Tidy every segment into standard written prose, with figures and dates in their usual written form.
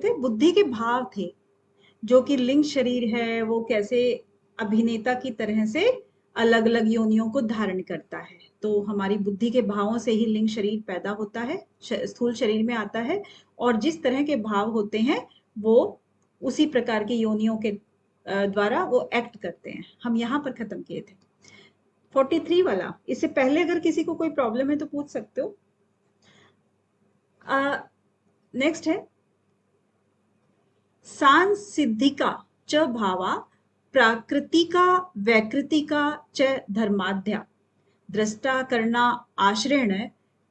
थे, बुद्धि के भाव थे, जो कि लिंग शरीर है वो कैसे अभिनेता की तरह से अलग अलग योनियों को धारण करता है। तो हमारी बुद्धि के भावों से ही लिंग शरीर पैदा होता है, स्थूल शरीर में आता है, और जिस तरह के भाव होते हैं वो उसी प्रकार की योनियों के द्वारा वो एक्ट करते हैं। हम यहाँ पर खत्म किए थे 43 वाला। इससे पहले अगर किसी को कोई प्रॉब्लम है तो पूछ सकते हो। नेक्स्ट है सांसिद्धिका च भावा प्राकृतिका वैकृतिका च धर्माद्या दृष्टा करना आश्रयण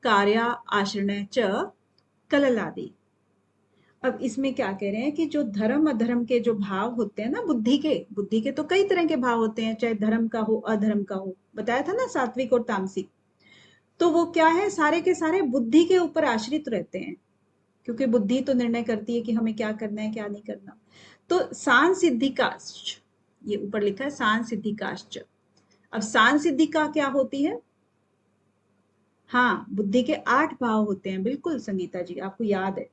कार्या आश्रयण च कललादि। अब इसमें क्या कह रहे हैं कि जो धर्म अधर्म के जो भाव होते हैं ना, बुद्धि के तो कई तरह के भाव होते हैं, चाहे धर्म का हो अधर्म का हो, बताया था ना, सात्विक और तामसिक। तो वो क्या है, सारे के सारे बुद्धि के ऊपर आश्रित रहते हैं, क्योंकि बुद्धि तो निर्णय करती है कि हमें क्या करना है क्या नहीं करना। तो सांसिद्धिकाश्च, ये ऊपर लिखा है सांसिद्धिकाश्च। अब सांसिद्धिका क्या होती है? हाँ, बुद्धि के 8 भाव होते हैं, बिल्कुल संगीता जी, आपको याद है।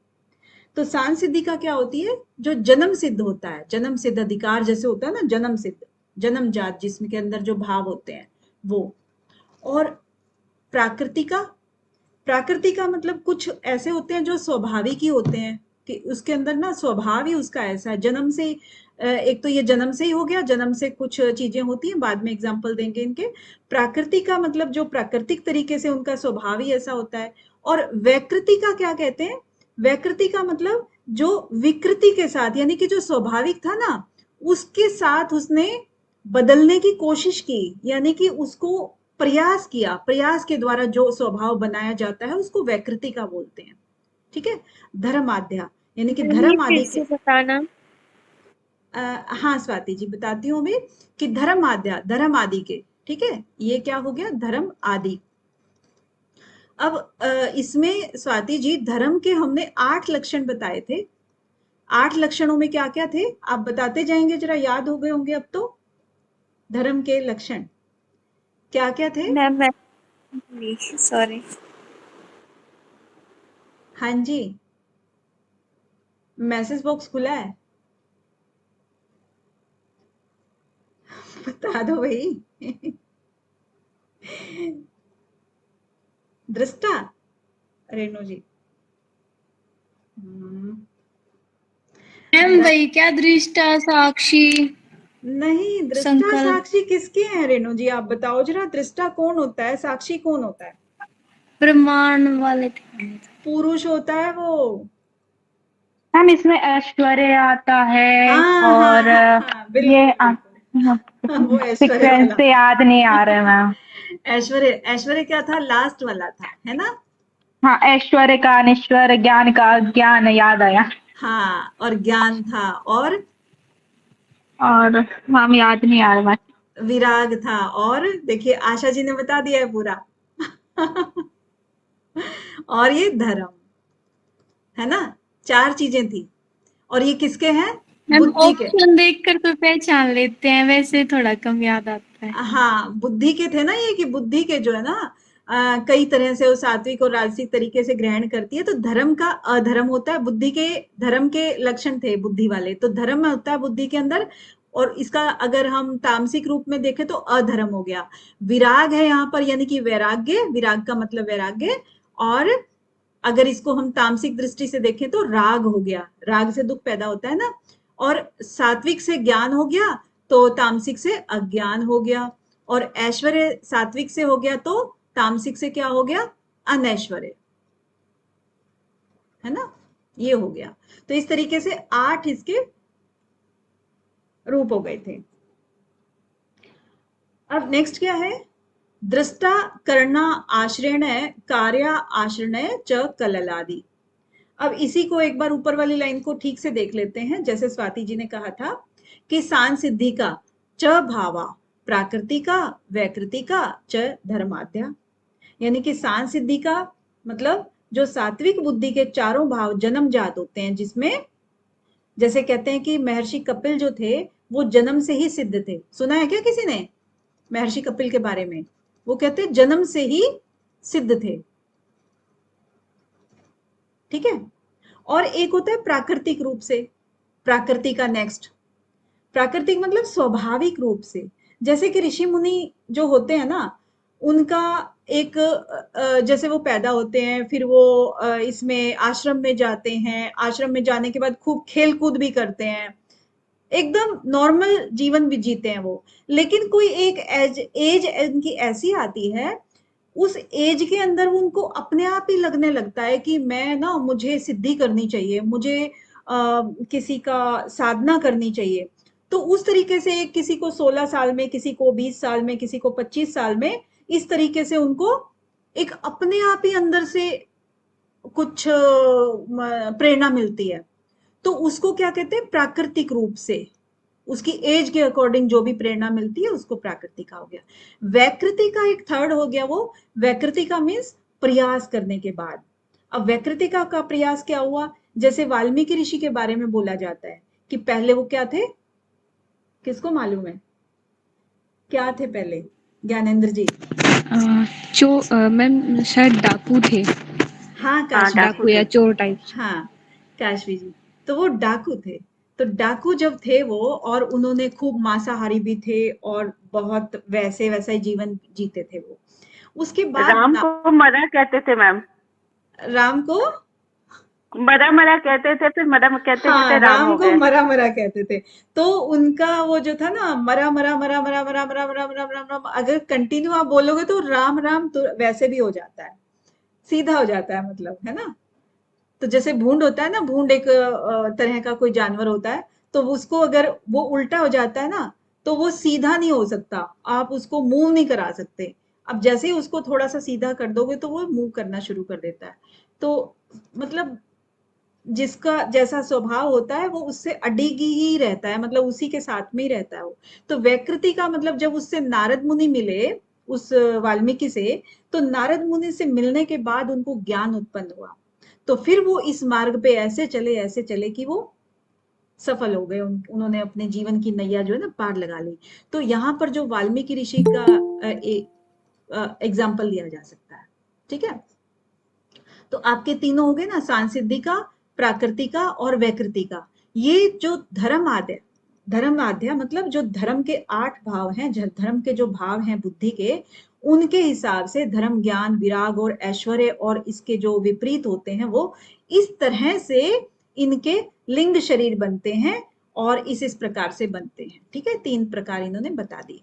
तो सांसिद्धिका क्या होती है? जो जन्म सिद्ध होता है, जन्म सिद्ध अधिकार जैसे होता है ना, जन्म सिद्ध, जन्म जात, जिसमें के अंदर जो भाव होते हैं वो। और प्राकृतिका, प्राकृति का मतलब कुछ ऐसे होते हैं जो स्वाभाविक ही होते हैं, कि उसके अंदर ना स्वभाव ही उसका ऐसा है, जन्म से। एक तो ये जन्म से ही हो गया, जन्म से कुछ चीजें होती हैं, बाद में एग्जाम्पल देंगे इनके। प्राकृति का मतलब जो प्राकृतिक तरीके से उनका स्वभाव ही ऐसा होता है। और वैकृति का क्या कहते हैं? वैकृति का मतलब जो विकृति के साथ, यानी कि जो स्वाभाविक था ना उसके साथ उसने बदलने की कोशिश की, यानी कि उसको प्रयास किया, प्रयास के द्वारा जो स्वभाव बनाया जाता है उसको वैकृति का बोलते हैं। ठीक है। धर्माध्या यानी कि ये धर्म फिर आदि के। से बताना। हाँ स्वाति जी बताती हूँ अभी, कि धर्म आद्या, धर्म आदि के। ठीक है, ये क्या हो गया, धर्म आदि। अब इसमें स्वाति जी धर्म के हमने 8 लक्षण बताए थे। 8 लक्षणों में क्या क्या थे आप बताते जाएंगे, जरा याद हो गए होंगे अब तो। धर्म के लक्षण क्या क्या थे? मैं सॉरी। हाँ जी, मैसेज बॉक्स खुला है, बता दो भाई। दृष्टा, रेणु जी। मैम जरा, वही क्या, दृष्टा, साक्षी, नहीं दृष्टा संकल्प, साक्षी किसके हैं रेणु जी, आप बताओ जरा, दृष्टा कौन होता है, साक्षी कौन होता है? प्रमाण वाले थे। पुरुष होता है वो। मैम इसमें ऐश्वर्य आता है हाँ हाँ और हाँ हाँ, ये बिल्कुल बिल्कुल। वो ऐश्वर्य सीक्वेंस वाला। से याद नहीं आ रहा है मैम। ऐश्वर्य, ऐश्वर्य क्या था, लास्ट वाला था, है ना? हाँ, ऐश्वर्य का, अनिश्वर, ज्ञान का, ज्ञान याद आया। हाँ, और ज्ञान था, और और मैम याद नहीं आ रहा मैम। विराग था, और देखिए आशा जी ने बता दिया है पूरा। और ये धर्म, है ना? 4 चीजें थी, और ये किसके हैं? मैम बुद्धि के। ऑप्शन देखकर तो पहचान लेते हैं, वैसे थोड़ा कम याद आता है। हाँ, बुद्धि के थे ना ये, कि बुद्धि के जो है ना कई तरह से वो सात्विक और राजसिक तरीके से ग्रहण करती है। तो धर्म का अधर्म होता है, बुद्धि के धर्म के लक्षण थे बुद्धि वाले, तो धर्म होता है बुद्धि के अंदर। और इसका अगर हम तामसिक रूप में देखें तो अधर्म हो गया। विराग है यहाँ पर, यानी कि वैराग्य, विराग का मतलब वैराग्य। और अगर इसको हम तामसिक दृष्टि से देखें तो राग हो गया, राग से दुख पैदा होता है ना। और सात्विक से ज्ञान हो गया, तो तामसिक से अज्ञान हो गया। और ऐश्वर्य सात्विक से हो गया, तो तामसिक से क्या हो गया, अनैश्वर्य, है ना? ये हो गया। तो इस तरीके से 8 इसके रूप हो गए थे। अब नेक्स्ट क्या है, दृष्टा करना आश्रयण कार्य आश्रय च कललादि। अब इसी को एक बार ऊपर वाली लाइन को ठीक से देख लेते हैं। जैसे स्वाति जी ने कहा था कि सांसिद्धि का च भावा प्राकृति का वैकृति का च धर्माद्या, यानी कि सांसिद्धि का मतलब जो सात्विक बुद्धि के चारों भाव जन्म जात होते हैं, जिसमें जैसे कहते हैं कि महर्षि कपिल जो थे वो जन्म से ही सिद्ध थे। सुना है क्या किसी ने महर्षि कपिल के बारे में? वो कहते जन्म से ही सिद्ध थे। ठीक है। और एक होता है प्राकृतिक रूप से। प्राकृतिक का नेक्स्ट, प्राकृतिक मतलब स्वाभाविक रूप से। जैसे कि ऋषि मुनि जो होते हैं ना, उनका एक जैसे वो पैदा होते हैं, फिर वो इसमें आश्रम में जाते हैं, आश्रम में जाने के बाद खूब खेल कूद भी करते हैं, एकदम नॉर्मल जीवन भी जीते हैं वो। लेकिन कोई एक एज एज इनकी ऐसी आती है, उस एज के अंदर वो उनको अपने आप ही लगने लगता है कि मैं ना, मुझे सिद्धि करनी चाहिए, मुझे किसी का साधना करनी चाहिए। तो उस तरीके से किसी को 16 साल में, किसी को 20 साल में, किसी को 25 साल में, इस तरीके से उनको एक अपने आप ही अंदर से कुछ प्रेरणा मिलती है। तो उसको क्या कहते हैं, प्राकृतिक रूप से। उसकी एज के अकॉर्डिंग जो भी प्रेरणा मिलती है उसको प्राकृतिका हो गया। वैकृतिका एक थर्ड हो गया वो। वैकृतिका मीन्स प्रयास करने के बाद। अब वैकृतिका का प्रयास क्या हुआ, जैसे वाल्मीकि ऋषि के बारे में बोला जाता है कि पहले वो क्या थे, किसको मालूम है क्या थे पहले, ज्ञानेंद्र जी? मैम शायद डाकू थे। हाँ काशवी डाकू जी। या चोर टाइप। हाँ काशवी जी, तो वो डाकू थे। तो डाकू जब थे वो, और उन्होंने खूब मांसाहारी भी थे और बहुत वैसे वैसा ही जीवन जीते थे वो। उसके बाद राम को मरा कहते थे मैम, राम को, मरा मरा कहते थे, फिर मरा कहते कहते हाँ राम राम हो को गए। मरा मरा कहते थे। तो उनका वो जो था ना, मरा मरा मरा मरा मरा मरा मरा मरा मरा मरा, अगर कंटिन्यू आप बोलोगे तो राम राम तो वैसे भी हो जाता है, सीधा हो जाता है, मतलब है ना। तो जैसे भूंड होता है ना, भूंड एक तरह का कोई जानवर होता है, तो उसको अगर वो उल्टा हो जाता है ना, तो वो सीधा नहीं हो सकता, आप उसको मूव नहीं करा सकते। अब जैसे ही उसको थोड़ा सा सीधा कर दोगे तो वो मूव करना शुरू कर देता है। तो मतलब जिसका जैसा स्वभाव होता है वो उससे अडिगी ही रहता है, मतलब उसी के साथ में ही रहता है वो। तो वैकृति का मतलब जब उससे नारद मुनि मिले, उस वाल्मीकि से, तो नारद मुनि से मिलने के बाद उनको ज्ञान उत्पन्न हुआ। तो फिर वो इस मार्ग पे ऐसे चले कि वो सफल हो गए, उन्होंने अपने जीवन की नैया जो है ना पार लगा ली। तो यहाँ पर जो वाल्मीकि ऋषि का एग्जाम्पल लिया जा सकता है। ठीक है, तो आपके तीनों हो गए ना, सांसिद्धिका, प्राकृतिका और वैकृतिका। ये जो धर्म आद्य मतलब जो धर्म के 8 भाव हैं, धर्म के जो भाव हैं बुद्धि के, उनके हिसाब से धर्म, ज्ञान, विराग और ऐश्वर्य और इसके जो विपरीत होते हैं वो इस तरह से इनके लिंग शरीर बनते हैं और इस प्रकार से बनते हैं। ठीक है, 3 प्रकार इन्होंने बता दिए।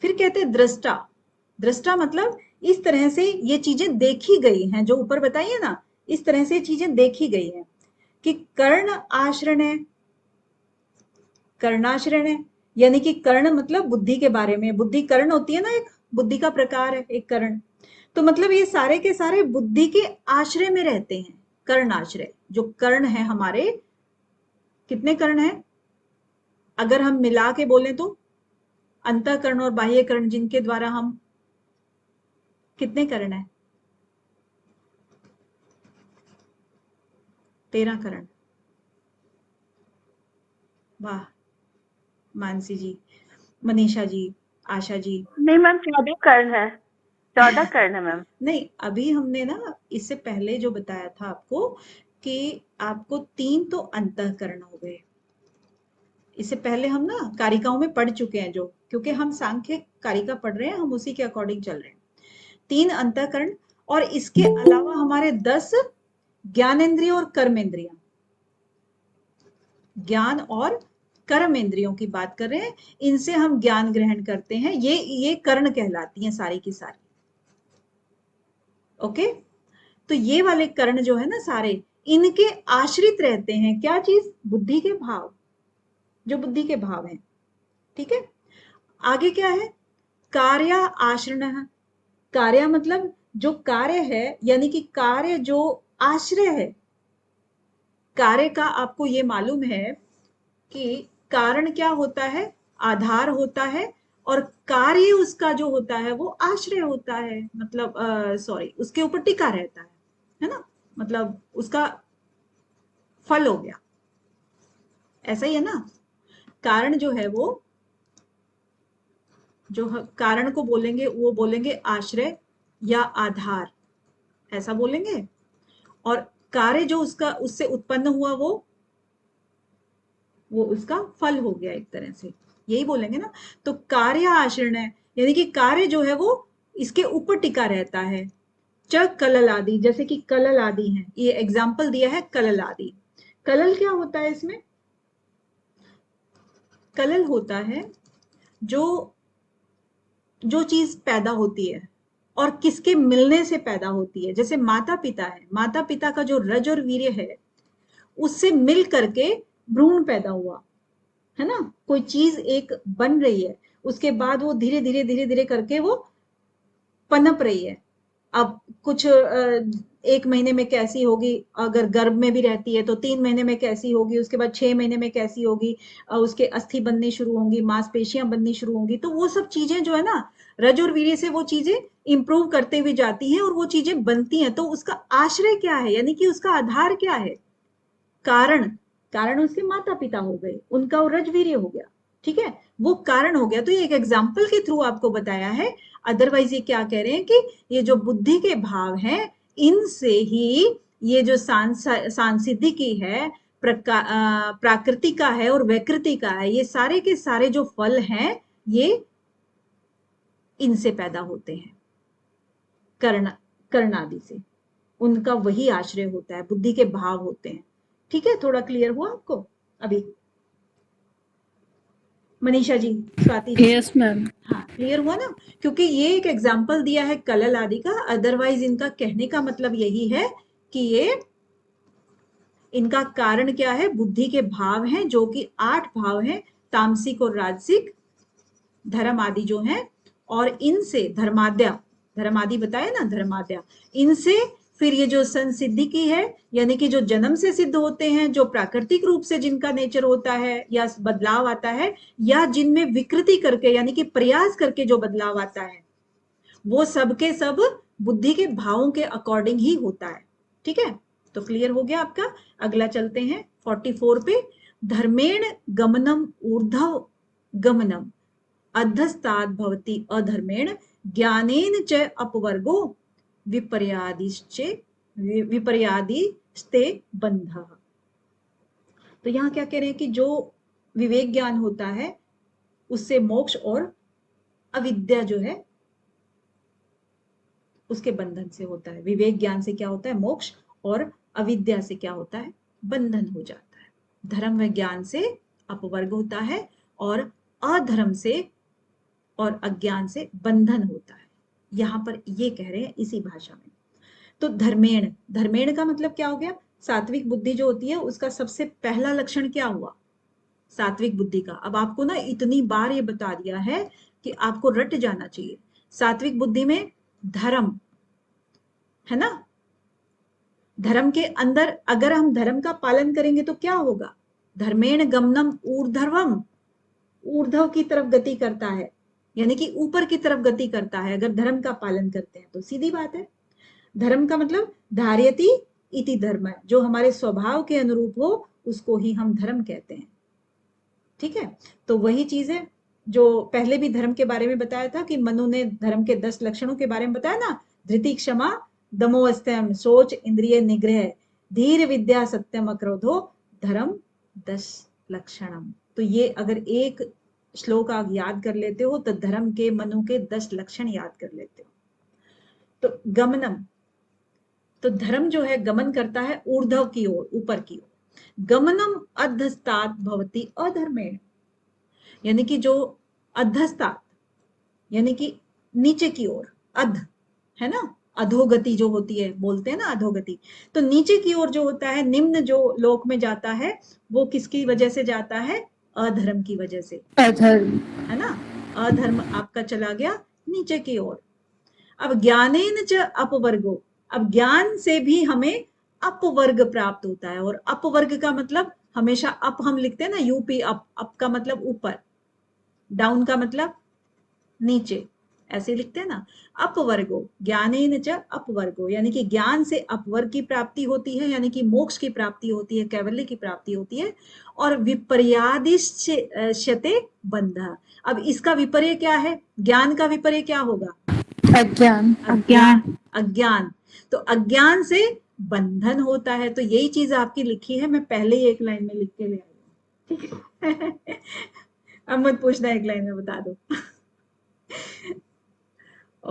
फिर कहते हैं दृष्टा। दृष्टा मतलब इस तरह से ये चीजें देखी गई हैं, जो ऊपर बताइए ना, इस तरह से चीजें देखी गई हैं कि कर्ण आश्रण है, कर्णाश्रण है, यानी कि कर्ण मतलब बुद्धि के बारे में। बुद्धि कर्ण होती है ना, एक बुद्धि का प्रकार है एक कर्ण। तो मतलब ये सारे के सारे बुद्धि के आश्रय में रहते हैं। कर्ण आश्रय जो कर्ण है हमारे, कितने कर्ण हैं अगर हम मिला के बोले तो, अंतःकरण और बाह्य कर्ण जिनके द्वारा हम, कितने कर्ण है? 13 कर्ण। वाह, मानसी जी, मनीषा जी, आशा जी। नहीं मैम, 14 कर्ण है, 14 कर्ण है मैम। नहीं, अभी हमने ना इससे पहले जो बताया था आपको कि आपको 3 तो अंतःकरण हो गए। इससे पहले हम ना कारिकाओं में पढ़ चुके हैं, जो क्योंकि हम सांख्य कारिका पढ़ रहे हैं, हम उसी के अकॉर्डिंग चल रहे हैं। 3 अंतःकरण, और इसके अलावा हमारे 10 ज्ञानेंद्रिय और कर्मेंद्रिय। ज्ञान और कर्म इंद्रियों की बात कर रहे हैं, इनसे हम ज्ञान ग्रहण करते हैं, ये कर्ण कहलाती हैं सारी की सारी। ओके, तो ये वाले कर्ण जो है ना सारे, इनके आश्रित रहते हैं क्या चीज, बुद्धि के भाव, जो बुद्धि के भाव हैं। ठीक है, आगे क्या है, कार्य आश्रण। कार्य मतलब जो कार्य है, यानी कि कार्य जो आश्रय है। कार्य का आपको ये मालूम है कि कारण क्या होता है, आधार होता है, और कार्य उसका जो होता है वो आश्रय होता है, मतलब सॉरी, उसके ऊपर टिका रहता है ना, मतलब उसका फल हो गया, ऐसा ही है ना। कारण जो है वो, जो कारण को बोलेंगे वो बोलेंगे आश्रय या आधार, ऐसा बोलेंगे। और कार्य जो उसका उससे उत्पन्न हुआ वो उसका फल हो गया एक तरह से, यही बोलेंगे ना। तो कार्य आश्रय यानी कि कार्य जो है वो इसके ऊपर टिका रहता है। च कलल आदि, जैसे कि कलल आदि है, ये एग्जाम्पल दिया है कलल आदि। कलल क्या होता है इसमें? कलल होता है जो जो चीज पैदा होती है और किसके मिलने से पैदा होती है। जैसे माता पिता है, माता पिता का जो रज और वीर्य है उससे मिल करके भ्रूण पैदा हुआ, है ना। कोई चीज एक बन रही है, उसके बाद वो धीरे धीरे धीरे धीरे करके वो पनप रही है। अब कुछ 1 महीने में कैसी होगी, अगर गर्भ में भी रहती है तो 3 महीने में कैसी होगी, उसके बाद 6 महीने में कैसी होगी, उसके अस्थि बननी शुरू होंगी, मांसपेशियां बननी शुरू होंगी। तो वो सब चीजें जो है ना, रज और वीर्य से वो चीजें इंप्रूव करते हुए जाती हैं और वो चीजें बनती हैं। तो उसका आश्रय क्या है, यानी कि उसका आधार क्या है? कारण। कारण उसके माता पिता हो गए, उनका वो रजवीर्य हो गया, ठीक है, वो कारण हो गया। तो ये एक एग्जाम्पल के थ्रू आपको बताया है। अदरवाइज ये क्या कह रहे हैं कि ये जो बुद्धि के भाव हैं इनसे ही ये जो सांसिधिकी है, प्राकृति का है और वैकृति का है, ये सारे के सारे जो फल हैं ये इनसे पैदा होते हैं, कर्ण आदि से। उनका वही आश्रय होता है, बुद्धि के भाव होते हैं। ठीक है, थोड़ा क्लियर हुआ आपको अभी? Manisha ji, Swati ji, yes ma'am. हाँ क्लियर हुआ ना? क्योंकि ये एक एग्जाम्पल दिया है कलल आदि का। अदरवाइज इनका कहने का मतलब यही है कि ये इनका कारण क्या है? बुद्धि के भाव हैं, जो कि 8 भाव हैं, तामसिक और राजसिक, धर्म आदि जो हैं। और इनसे धर्माद्या, धर्मादि बताया ना, धर्माद्या, इनसे फिर ये जो संसिद्धि की है, यानी कि जो जन्म से सिद्ध होते हैं, जो प्राकृतिक रूप से जिनका नेचर होता है या बदलाव आता है, या जिनमें विकृति करके यानी कि प्रयास करके जो बदलाव आता है, वो सब के सब बुद्धि के भावों के अकॉर्डिंग ही होता है। ठीक है, तो क्लियर हो गया आपका। अगला चलते हैं 44 पे। धर्मेण गमनम ऊर्ध्व गमनम अधस्तात् भवति अधर्मेण ज्ञानेन च अपवर्गो विपर्यादिस्ते बंधः। तो यहाँ क्या कह रहे हैं कि जो विवेक ज्ञान होता है उससे मोक्ष और अविद्या जो है उसके बंधन से होता है। विवेक ज्ञान से क्या होता है? मोक्ष, और अविद्या से क्या होता है? बंधन हो जाता है। धर्म व ज्ञान से अपवर्ग होता है और अधर्म से और अज्ञान से बंधन होता है। यहां पर ये कह रहे हैं इसी भाषा में। तो धर्मेण, धर्मेण का मतलब क्या हो गया? सात्विक बुद्धि जो होती है उसका सबसे पहला लक्षण क्या हुआ? सात्विक बुद्धि का। अब आपको ना इतनी बार ये बता दिया है कि आपको रट जाना चाहिए। सात्विक बुद्धि में धर्म है ना, धर्म के अंदर अगर हम धर्म का पालन करेंगे तो क्या होगा? धर्मेण गमनम ऊर्ध्वम, ऊर्ध्व की तरफ गति करता है, यानी कि ऊपर की तरफ गति करता है अगर धर्म का पालन करते हैं तो। सीधी बात है, धर्म का मतलब धार्यति इति धर्म है, जो हमारे स्वभाव के अनुरूप हो उसको ही हम धर्म कहते हैं। ठीक है, तो वही चीज है जो पहले भी धर्म के बारे में बताया था कि मनु ने धर्म के 10 लक्षणों के बारे में बताया ना। धृति, क्षमा, दमोस्तम, सोच, इंद्रिय निग्रह, धीर, विद्या, सत्यम, अक्रोधो, धर्म 10 लक्षणम। तो ये अगर एक श्लोक आप याद कर लेते हो तो धर्म के मनु के 10 लक्षण याद कर लेते हो। तो गमनम, तो धर्म जो है गमन करता है ऊर्ध्व की ओर, ऊपर की ओर। गमनम अधस्तात् भवति अधर्मेण, यानी कि जो अधस्तात् यानी कि नीचे की ओर, अध है ना, अधोगति जो होती है, बोलते हैं ना अधोगति। तो नीचे की ओर जो होता है, निम्न जो लोक में जाता है, वो किसकी वजह से जाता है? अधर्म की वजह से, अधर्म, है ना। अधर्म आपका चला गया नीचे की ओर। अब ज्ञानेन च अपवर्गो, अब ज्ञान से भी हमें अपवर्ग प्राप्त होता है। और अपवर्ग का मतलब हमेशा अप हम लिखते हैं ना, यूपी अप, अप का मतलब ऊपर, डाउन का मतलब नीचे, ऐसे लिखते हैं ना। अपवर्गो, ज्ञानेन च अपवर्गो, यानी कि ज्ञान से अपवर्ग की प्राप्ति होती है, यानी कि मोक्ष की प्राप्ति होती है, कैवल्य की प्राप्ति होती है। और विपर्यादिश्यते बंधः, अब इसका विपर्य क्या है? ज्ञान का विपर्य क्या होगा? अज्ञान, अज्ञान, अज्ञान। तो अज्ञान से बंधन होता है। तो यही चीज आपकी लिखी है, मैं पहले ही एक लाइन में लिख के ले आई हूँ, ठीक है। अब मत पूछना, एक लाइन में बता दो।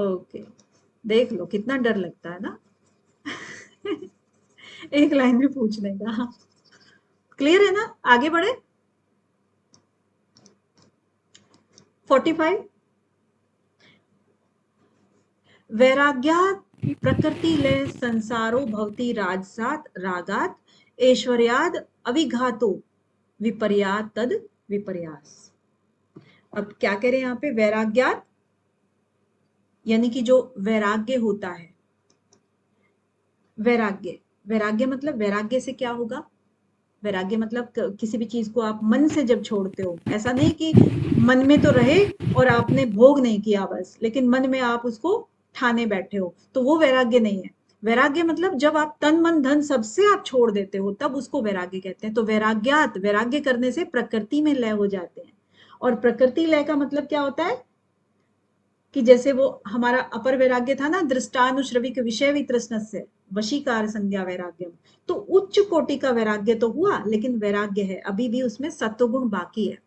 ओके, देख लो कितना डर लगता है ना। एक लाइन में पूछने का। क्लियर है ना, आगे बढ़े। 45 वैराग्यात् प्रकृतिलय संसारो भवति राजसात् रागात् ऐश्वर्याद् अविघातो विपर्यात् तद विपर्यास। अब क्या कह रहे हैं यहाँ पे, वैराग्यात् यानी कि जो वैराग्य होता है, वैराग्य, वैराग्य मतलब वैराग्य से क्या होगा, वैराग्य मतलब किसी भी चीज को आप मन से जब छोड़ते हो, ऐसा नहीं कि मन में तो रहे और आपने भोग नहीं किया बस, लेकिन मन में आप उसको ठाने बैठे हो, तो वो वैराग्य नहीं है। वैराग्य मतलब जब आप तन मन धन सबसे आप छोड़ देते हो, तब उसको वैराग्य कहते हैं। तो वैराग्यात, वैराग्य करने से प्रकृति में लय हो जाते हैं। और प्रकृति लय का मतलब क्या होता है कि जैसे वो हमारा अपर वैराग्य था ना, दृष्टानुश्रविक विषय वितृष्णस्य वशीकार संज्ञा वैराग्यम, तो उच्च कोटि का वैराग्य तो हुआ, लेकिन वैराग्य है, अभी भी उसमें सत्वगुण बाकी है।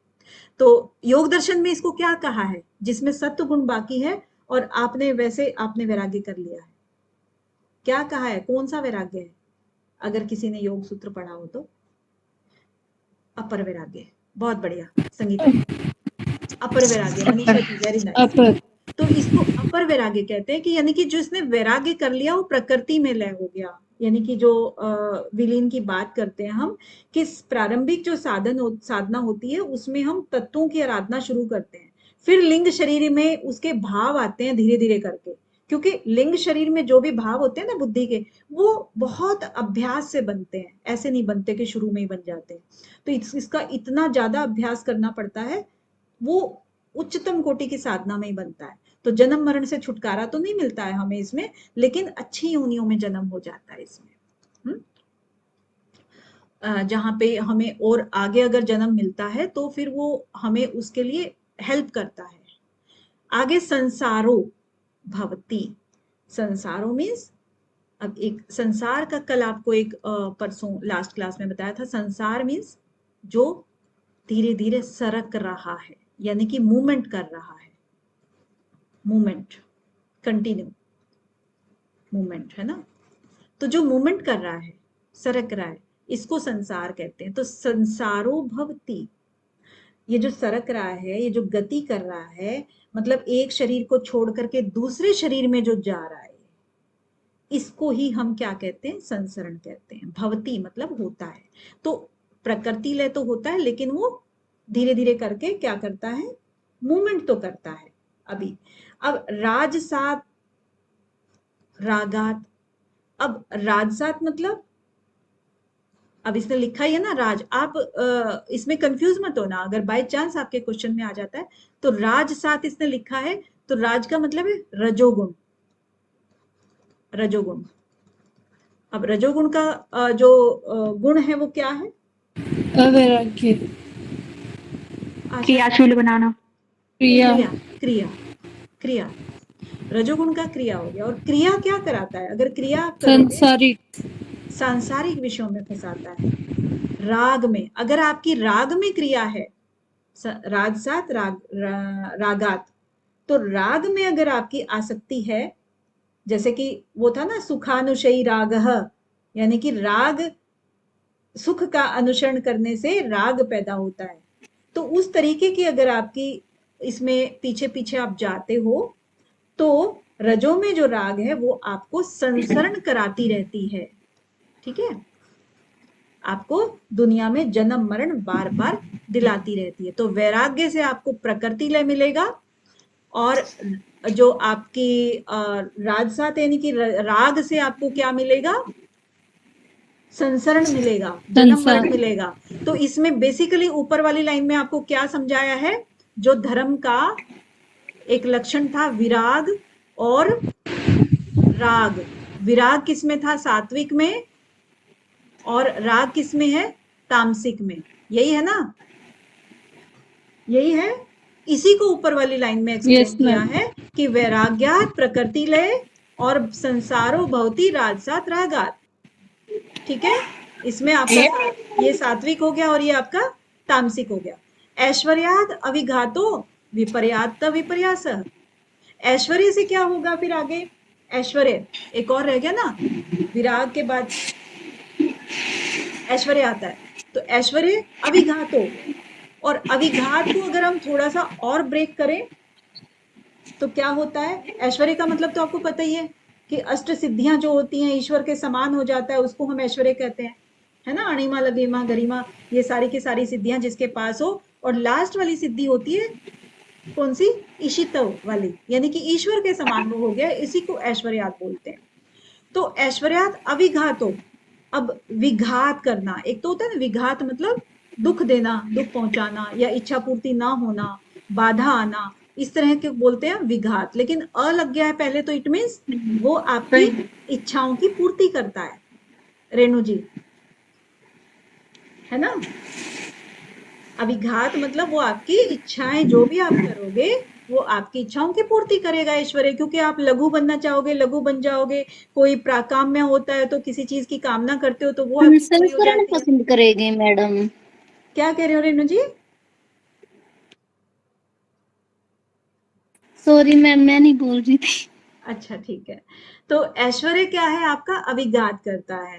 तो योग दर्शन में इसको क्या कहा है, जिसमें सत्व गुण बाकी है और आपने वैसे आपने वैराग्य कर लिया है, क्या कहा है, कौन सा वैराग्य है? अगर किसी ने योग सूत्र पढ़ा हो तो अपर वैराग्य। बहुत बढ़िया संगीता, अपर वैराग्य। Manisha ji very nice. तो इसको अपर वैराग्य कहते हैं कि यानी कि जो इसने वैराग्य कर लिया वो प्रकृति में लय हो गया। यानी कि जो विलीन की बात करते हैं हम, कि प्रारंभिक जो साधना होती है उसमें हम तत्वों की आराधना शुरू करते हैं, फिर लिंग शरीर में उसके भाव आते हैं धीरे धीरे करके, क्योंकि लिंग शरीर में जो भी भाव होते हैं ना बुद्धि के, वो बहुत अभ्यास से बनते हैं, ऐसे नहीं बनते कि शुरू में ही बन जाते हैं। तो इसका इतना ज्यादा अभ्यास करना पड़ता है, वो उच्चतम कोटि की साधना में ही बनता है। तो जन्म मरण से छुटकारा तो नहीं मिलता है हमें इसमें, लेकिन अच्छी योनियों में जन्म हो जाता है इसमें। जहाँ पे हमें और आगे अगर जन्म मिलता है तो फिर वो हमें उसके लिए हेल्प करता है। आगे संसारो भवति, संसारो मीन्स, अब एक संसार का कल आपको एक परसों लास्ट क्लास में बताया था, संसार मीन्स जो धीरे धीरे सरक रहा है, यानी कि मूवमेंट कर रहा है, मूवमेंट, कंटिन्यू मूवमेंट है ना। तो जो मूवमेंट कर रहा है, सरक रहा है, इसको संसार कहते हैं। तो संसारो भवति, ये जो सरक रहा है, ये जो गति कर रहा है, मतलब एक शरीर को छोड़ करके दूसरे शरीर में जो जा रहा है, इसको ही हम क्या कहते हैं, संसरण कहते हैं। भवति मतलब होता है। तो प्रकृति लय तो होता है, लेकिन वो धीरे धीरे करके क्या करता है, मूवमेंट तो करता है। अभी अब राजसात रागात, अब राजसात मतलब, अब इसने लिखा ही है ना राज, आप इसमें कंफ्यूज मत हो ना, अगर बाय चांस आपके क्वेश्चन में आ जाता है तो राजसात इसने लिखा है, तो राज का मतलब है रजोगुण, रजोगुण। अब रजोगुण का जो गुण है वो क्या है, अवैराग्य, क्रियाशील बनाना, क्रिया, क्रिया, क्रिया, क्रिया, रजोगुण का क्रिया हो गया। और क्रिया क्या कराता है, अगर क्रिया आप करोगे, सांसारिक, सांसारिक विषयों में फंसाता है। राग में, अगर आपकी राग में क्रिया है, राजसात रागात, तो राग में अगर आपकी आसक्ति है, जैसे कि वो था ना सुखानुशयी रागः, यानी कि राग, सुख का अनुसरण करने से राग पैदा होता है। तो उस तरीके की अगर आपकी इसमें पीछे पीछे आप जाते हो, तो रजो में जो राग है वो आपको संसरण कराती रहती है, ठीक है, आपको दुनिया में जन्म मरण बार बार दिलाती रहती है। तो वैराग्य से आपको प्रकृति लय मिलेगा, और जो आपकी राजसात यानी कि राग से आपको क्या मिलेगा, संसरण मिलेगा, जन्म मरण मिलेगा। तो इसमें बेसिकली ऊपर वाली लाइन में आपको क्या समझाया है, जो धर्म का एक लक्षण था विराग और राग, विराग किसमें था, सात्विक में, और राग किसमें है, तामसिक में, यही है ना, यही है। इसी को ऊपर वाली लाइन में एक्सप्लेन किया है कि वैराग्यात प्रकृति लय और संसारो भवति राजसात रागात। ठीक है, इसमें आपका ये सात्विक हो गया और ये आपका तामसिक हो गया। ऐश्वर्याद अविघातो विपर्यात विपर्यास। ऐश्वर्य से क्या होगा फिर आगे? ऐश्वर्य एक और रह गया ना, विराग के बाद ऐश्वर्य आता है, तो ऐश्वर्य अविघात हो। और अविघात को अगर हम थोड़ा सा और ब्रेक करें तो क्या होता है? ऐश्वर्य का मतलब तो आपको पता ही है कि अष्ट सिद्धियां जो होती हैं ईश्वर के समान हो जाता है, उसको हम ऐश्वर्य कहते हैं, है ना। अणिमा लघिमा गरिमा, ये सारी की सारी सिद्धियां जिसके पास हो। और लास्ट वाली सिद्धि होती है कौन सी? ईशितव वाली, यानी कि ईश्वर के समान वो हो गया, इसी को ऐश्वर्यात बोलते हैं। तो ऐश्वर्यात अविघात हो। अब विघात करना, एक तो होता है ना विघात मतलब दुख देना, दुख पहुंचाना या इच्छा पूर्ति ना होना, बाधा आना, इस तरह के बोलते हैं विघात। लेकिन अ लग गया है पहले तो इट मीन्स वो आपकी इच्छाओं की पूर्ति करता है, रेणु जी, है ना। अविघात मतलब वो आपकी इच्छाएं जो भी आप करोगे वो आपकी इच्छाओं की पूर्ति करेगा ऐश्वर्य, क्योंकि आप लघु बनना चाहोगे, लघु बन जाओगे। कोई प्राकाम्य होता है तो किसी चीज की कामना करते हो तो वो आपकी पूरी हो संस्करण जाती है। पसंद करेंगे मैडम। क्या कह रहे हो रेणु जी? सॉरी मैम, मैं नहीं बोल रही थी। अच्छा ठीक है। तो ऐश्वर्य क्या है आपका? अविघात करता है,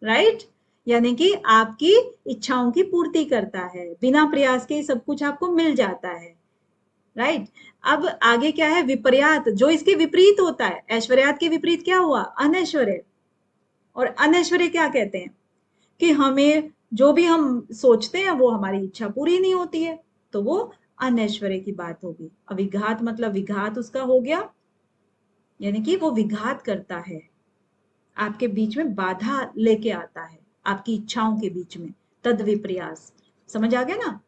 राइट, यानी कि आपकी इच्छाओं की पूर्ति करता है, बिना प्रयास के सब कुछ आपको मिल जाता है, राइट। अब आगे क्या है? विपर्यात, जो इसके विपरीत होता है। ऐश्वर्यात के विपरीत क्या हुआ? अनैश्वर्य। और अनैश्वर्य क्या कहते हैं? कि हमें जो भी हम सोचते हैं वो हमारी इच्छा पूरी नहीं होती है, तो वो अनैश्वर्य की बात होगी। अविघात मतलब विघात उसका हो गया, यानी कि वो विघात करता है, आपके बीच में बाधा लेके आता है, आपकी इच्छाओं के बीच में। तद विपर्यास, समझ आ गया ना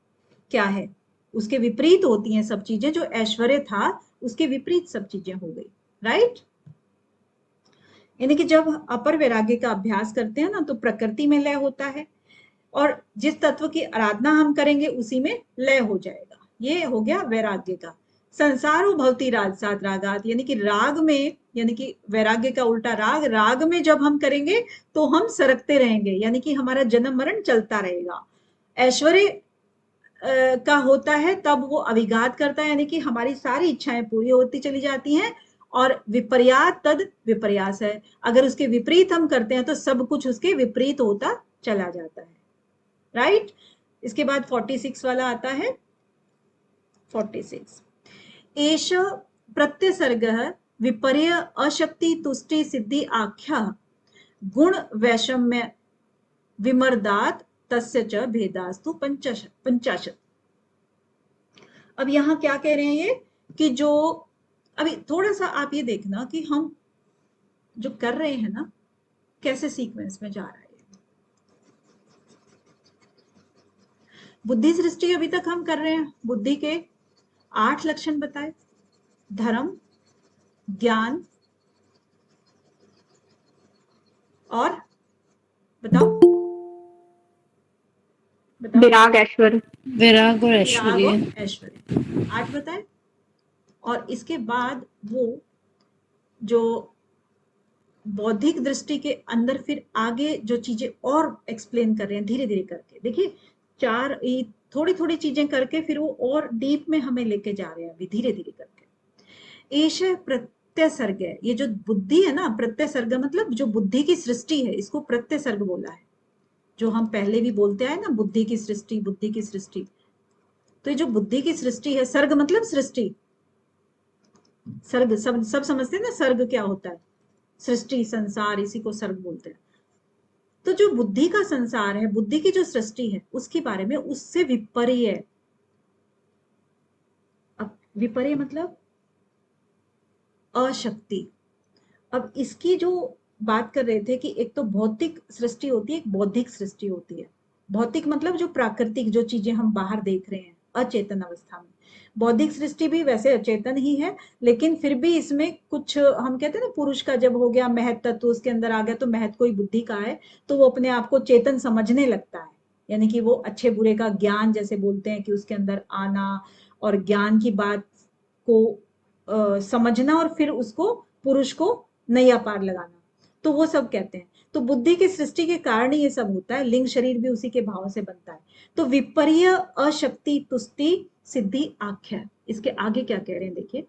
क्या है? उसके विपरीत होती हैं सब चीजें, जो ऐश्वर्य था उसके विपरीत सब चीजें हो गई, राइट। यानी कि जब अपर वैराग्य का अभ्यास करते हैं ना तो प्रकृति में लय होता है, और जिस तत्व की आराधना हम करेंगे उसी में लय हो जाएगा। ये हो गया वैराग्य का। संसारो भवती राजसात रागात, यानी कि राग में, यानी कि वैराग्य का उल्टा राग, राग में जब हम करेंगे तो हम सरकते रहेंगे, यानी कि हमारा जन्म मरण चलता रहेगा। ऐश्वर्य का होता है तब वो अविघात करता है, यानी कि हमारी सारी इच्छाएं पूरी होती चली जाती हैं। और विपर्यात तद विपर्यास है, अगर उसके विपरीत हम करते हैं तो सब कुछ उसके विपरीत होता चला जाता है, राइट। इसके बाद 46 वाला आता है। 46 एष प्रत्यसर्गः विपर्य अशक्ति तुष्टि सिद्धि आख्या गुण वैषम्य विमर्दात तस्य च भेदास्तु पंचाशत। अब यहां क्या कह रहे हैं ये कि जो अभी थोड़ा सा आप ये देखना कि हम जो कर रहे हैं ना कैसे सीक्वेंस में जा रहा है। बुद्धि सृष्टि अभी तक हम कर रहे हैं, बुद्धि के 8 लक्षण बताए, धर्म, ज्ञान और बताओ बताओ, विराग, ऐश्वर्य। विराग और विराग ऐश्वर्य। और ऐश्वर्य 8 बताए। और इसके बाद वो जो बौद्धिक दृष्टि के अंदर फिर आगे जो चीजें और एक्सप्लेन कर रहे हैं धीरे धीरे करके, देखिए 4 थोड़ी थोड़ी चीजें करके फिर वो और डीप में हमें लेके जा रहे हैं अभी धीरे धीरे करके। एश प्रत्यसर्ग, ये जो बुद्धि है ना, प्रत्यसर्ग मतलब जो बुद्धि की सृष्टि है, इसको प्रत्यसर्ग बोला है। जो हम पहले भी बोलते आए ना, बुद्धि की सृष्टि, बुद्धि की सृष्टि। तो ये जो बुद्धि की सृष्टि है, सर्ग मतलब सृष्टि, सर्ग सब समझते हैं ना, सर्ग क्या होता है? सृष्टि, संसार, इसी को सर्ग बोलते हैं। तो जो बुद्धि का संसार है, बुद्धि की जो सृष्टि है, उसके बारे में उससे विपर्य। अब विपर्य मतलब अशक्ति। अब इसकी जो बात कर रहे थे कि एक तो भौतिक सृष्टि होती है, एक बौद्धिक सृष्टि होती है। भौतिक मतलब जो प्राकृतिक जो चीजें हम बाहर देख रहे हैं अचेतन अवस्था में। बौद्धिक सृष्टि भी वैसे अचेतन ही है, लेकिन फिर भी इसमें कुछ हम कहते हैं ना, पुरुष का जब हो गया महत तत्व उसके अंदर आ गया तो महत कोई बुद्धि का है, तो वो अपने आप को चेतन समझने लगता है। यानी कि वो अच्छे बुरे का ज्ञान जैसे बोलते हैं कि उसके अंदर आना और ज्ञान की बात को समझना और फिर उसको पुरुष को नैया पार लगाना, तो वो सब कहते हैं। तो बुद्धि की सृष्टि के कारण ही ये सब होता है। लिंग शरीर भी उसी के भाव से बनता है। तो विपर्य अशक्ति तुष्टि सिद्धि आख्या। इसके आगे क्या कह रहे हैं देखिए,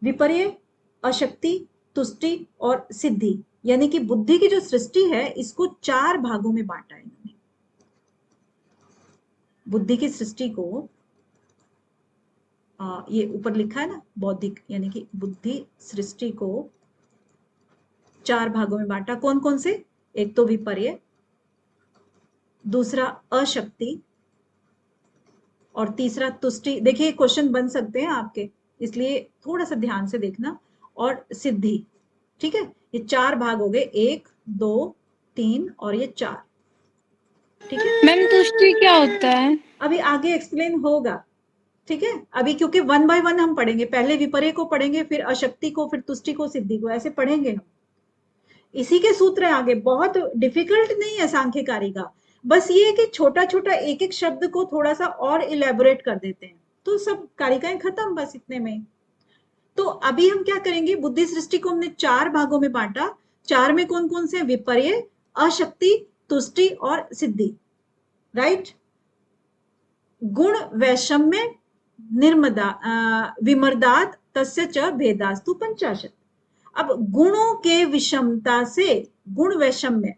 विपर्य अशक्ति तुष्टि और सिद्धि, यानी कि बुद्धि की जो सृष्टि है इसको 4 भागों में बांटा है इन्होंने। बुद्धि की सृष्टि को ये ऊपर लिखा है ना, बौद्धिक, यानी कि बुद्धि सृष्टि को 4 भागों में बांटा। कौन कौन से? एक तो विपर्य, दूसरा अशक्ति, और तीसरा तुष्टि। देखिए क्वेश्चन बन सकते हैं आपके, इसलिए थोड़ा सा ध्यान से देखना, और सिद्धि। ठीक है, ये 4 भाग हो गए, 1 2 3 और ये 4। ठीक है मैम तुष्टि क्या होता है? अभी आगे एक्सप्लेन होगा। ठीक है, अभी क्योंकि 1 बाय 1 हम पढ़ेंगे, पहले विपर्य को पढ़ेंगे, फिर अशक्ति को, फिर तुष्टि को, सिद्धि को, ऐसे पढ़ेंगे हम। इसी के सूत्र है आगे, बहुत डिफिकल्ट नहीं है सांख्यकारी का, बस ये है कि छोटा छोटा एक एक शब्द को थोड़ा सा और इलेबोरेट कर देते हैं, तो सब कारिकाएं खत्म, बस इतने में। तो अभी हम क्या करेंगे, बुद्धि सृष्टि को हमने 4 भागों में बांटा। 4 में कौन कौन से? विपर्य, अशक्ति, तुष्टि और सिद्धि। राइट। गुण वैषम्य निर्मदा विमर्दात तस्य च भेदास्तु 50। अब गुणों के विषमता से, गुण वैषम्य,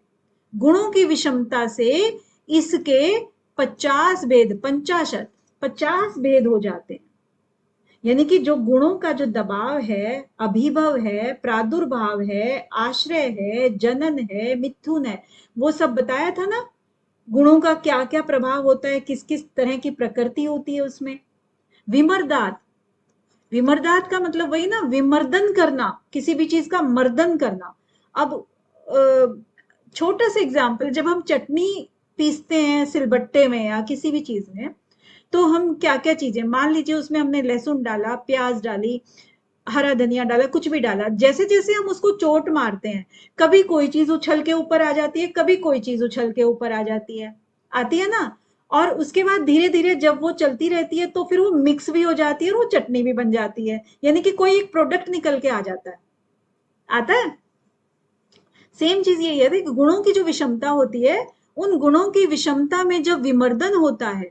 गुणों की विषमता से इसके 50 भेद, 50 भेद हो जाते हैं। यानी कि जो गुणों का जो दबाव है, अभिभव है, प्रादुर्भाव है, आश्रय है, जनन है, मिथुन है, वो सब बताया था ना। गुणों का क्या क्या प्रभाव होता है, किस किस तरह की प्रकृति होती है उसमें। विमर्दात, विमर्दात का मतलब वही ना, विमर्दन करना, किसी भी चीज का मर्दन करना। अब छोटा सा एग्जाम्पल, जब हम चटनी पीसते हैं सिलबट्टे में या किसी भी चीज में, तो हम क्या क्या चीजें, मान लीजिए उसमें हमने लहसुन डाला, प्याज डाली, हरा धनिया डाला, कुछ भी डाला, जैसे जैसे हम उसको चोट मारते हैं, कभी कोई चीज उछल के ऊपर आ जाती है, कभी कोई चीज उछल के ऊपर आ जाती है, आती है ना। और उसके बाद धीरे धीरे जब वो चलती रहती है तो फिर वो मिक्स भी हो जाती है और वो चटनी भी बन जाती है, यानी कि कोई एक प्रोडक्ट निकल के आ जाता है, आता है। सेम चीज ये है कि गुणों की जो विषमता होती है, उन गुणों की विषमता में जब विमर्दन होता है,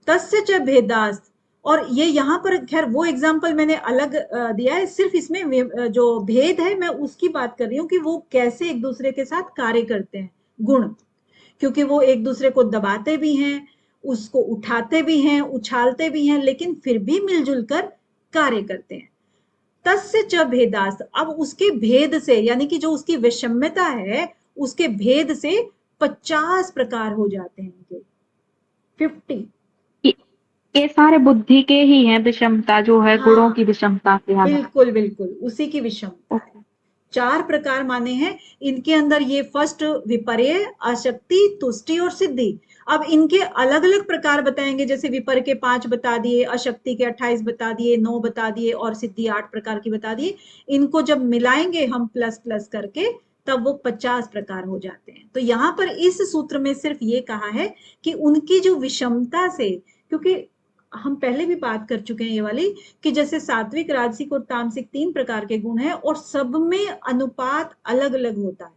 तस्य च भेदास्त। और ये यहाँ पर खैर वो एग्जाम्पल मैंने अलग दिया है, सिर्फ इसमें जो भेद है मैं उसकी बात कर रही हूँ कि वो कैसे एक दूसरे के साथ कार्य करते हैं गुण, क्योंकि वो एक दूसरे को दबाते भी हैं, उसको उठाते भी हैं, उछालते भी हैं, लेकिन फिर भी मिलजुल कर कार्य करते हैं। तस्य च भेदास्त। अब उसके भेद से, यानी कि जो उसकी वैषम्यता है, उसके भेद से 50 प्रकार हो जाते हैं इनके, 50। ये सारे बुद्धि के ही हैं, विषमता जो है हाँ, गुणों की विषमता से आधार। बिल्कुल बिल्कुल उसी की विषमता है। 4 प्रकार माने हैं इनके अंदर, ये फर्स्ट विपर्य, अशक्ति, तुष्टि और सिद्धि। अब इनके अलग अलग प्रकार बताएंगे, जैसे विपर्य के 5 बता दिए, अशक्ति के 28 बता दिए, 9 बता दिए, और सिद्धि 8 प्रकार की बता दिए। इनको जब मिलाएंगे हम प्लस प्लस करके, तब वो 50 प्रकार हो जाते हैं। तो यहाँ पर इस सूत्र में सिर्फ ये कहा है कि उनकी जो विषमता से, क्योंकि हम पहले भी बात कर चुके हैं ये वाली, कि जैसे सात्विक, राजसिक और तामसिक 3 प्रकार के गुण हैं, और सब में अनुपात अलग अलग होता है,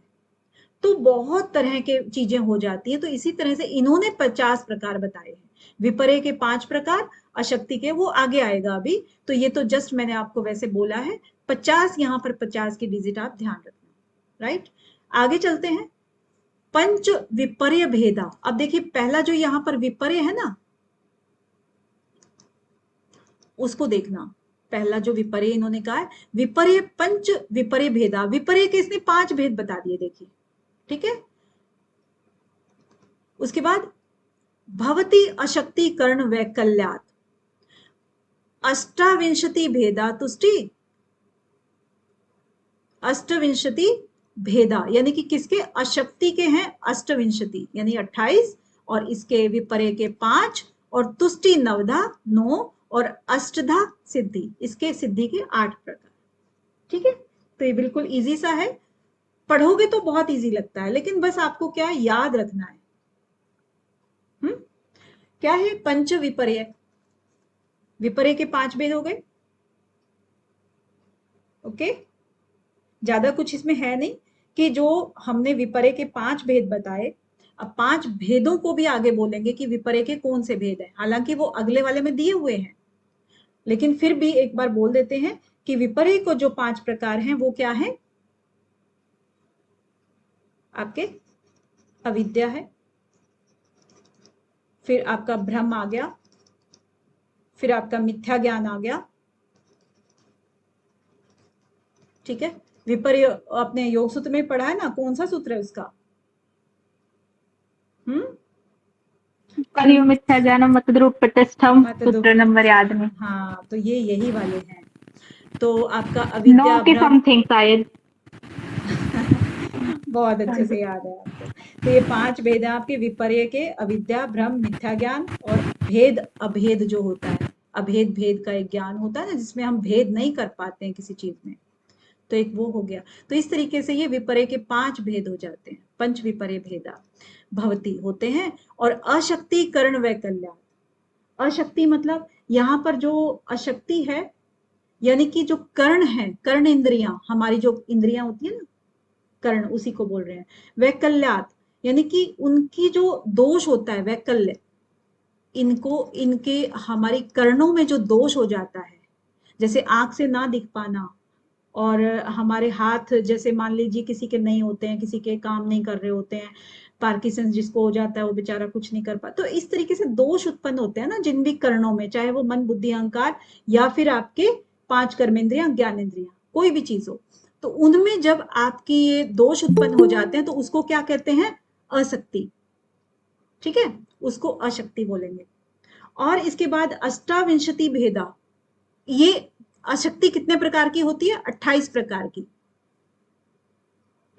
तो बहुत तरह के चीजें हो जाती है। तो इसी तरह से इन्होंने 50 प्रकार बताए हैं। विपर्य के 5 प्रकार, अशक्ति के वो आगे आएगा अभी, तो ये तो जस्ट मैंने आपको वैसे बोला है। 50, यहाँ पर 50 की डिजिट आप ध्यान रखना। राइट, आगे चलते हैं। पंच विपर्य भेदा। अब देखिए पहला जो यहाँ पर विपर्य है ना, उसको देखना। पहला जो विपर्य इन्होंने कहा है, विपर्य पंच विपर्य भेदा। विपर्य के इसने 5 भेद बता दिए, देखिए। ठीक है, उसके बाद भवती अशक्ति कर्ण वैकल्यात, अष्टाविंशति भेदा तुष्टि, अष्टविंशति भेदा, यानी कि किसके? अशक्ति के हैं अष्टविंशति, यानी 28, और इसके विपर्य के 5, और तुष्टि नवधा 9, और अष्टधा सिद्धि, इसके सिद्धि के 8 प्रकार। ठीक है, तो ये बिल्कुल इजी सा है, पढ़ोगे तो बहुत इजी लगता है, लेकिन बस आपको क्या याद रखना है। क्या है? पंच विपर्य। विपर्य के 5 भेद हो गए। ओके, ज्यादा कुछ इसमें है नहीं कि जो हमने विपर्य के 5 भेद बताए, अब 5 भेदों को भी आगे बोलेंगे कि विपर्य के कौन से भेद हैं। हालांकि वो अगले वाले में दिए हुए हैं, लेकिन फिर भी एक बार बोल देते हैं कि विपर्य को जो 5 प्रकार हैं वो क्या है? आपके अविद्या है, फिर आपका भ्रम आ गया, फिर आपका मिथ्या ज्ञान आ गया, ठीक है। विपर्य अपने योग सूत्र में पढ़ा है ना, कौन सा सूत्र है उसका? कलियुग मिथ्या ज्ञानम मतद्रूप प्रतिष्ठम, मतद्रूप। सूत्र नंबर याद नहीं। हाँ, तो ये यही वाले हैं। तो आपका अविद्या, 9 के समथिंग शायद। बहुत अच्छे से याद है आपको। तो ये 5 भेद हैं आपके विपर्य के, अविद्या, भ्रम, मिथ्या ज्ञान और भेद अभेद जो होता है। अभेद भेद का एक ज्ञान होता है ना, जिसमें हम भेद नहीं कर पाते हैं किसी चीज में, तो एक वो हो गया। तो इस तरीके से ये विपर्य के 5 भेद हो जाते हैं। पंच विपर्य भेदा भवती होते हैं। और अशक्ति कर्ण वैकल्याण, अशक्ति मतलब यहाँ पर जो अशक्ति है, यानी कि जो कर्ण है, कर्ण इंद्रियां, हमारी जो इंद्रियां होती है ना, कर्ण, उसी को बोल रहे हैं। वैकल्यात यानी कि उनकी जो दोष होता है, वैकल्य, इनको, इनके हमारी कर्णों में जो दोष हो जाता है, जैसे आंख से ना दिख पाना, और हमारे हाथ जैसे मान लीजिए किसी के नहीं होते हैं, किसी के काम नहीं कर रहे होते हैं, पार्किंसन जिसको हो जाता है वो बेचारा कुछ नहीं कर पाता। तो इस तरीके से दोष उत्पन्न होते हैं ना जिन भी कर्णों में, चाहे वो मन बुद्धि अहंकार या फिर आपके 5 कर्मेंद्रियां, ज्ञानेंद्रियां, कोई भी चीज हो, तो उनमें जब आपकी ये दोष उत्पन्न हो जाते हैं तो उसको क्या कहते हैं? अशक्ति, ठीक है, उसको अशक्ति बोलेंगे। और इसके बाद अष्टाविंशति भेदा, ये अशक्ति कितने प्रकार की होती है? 28 प्रकार की,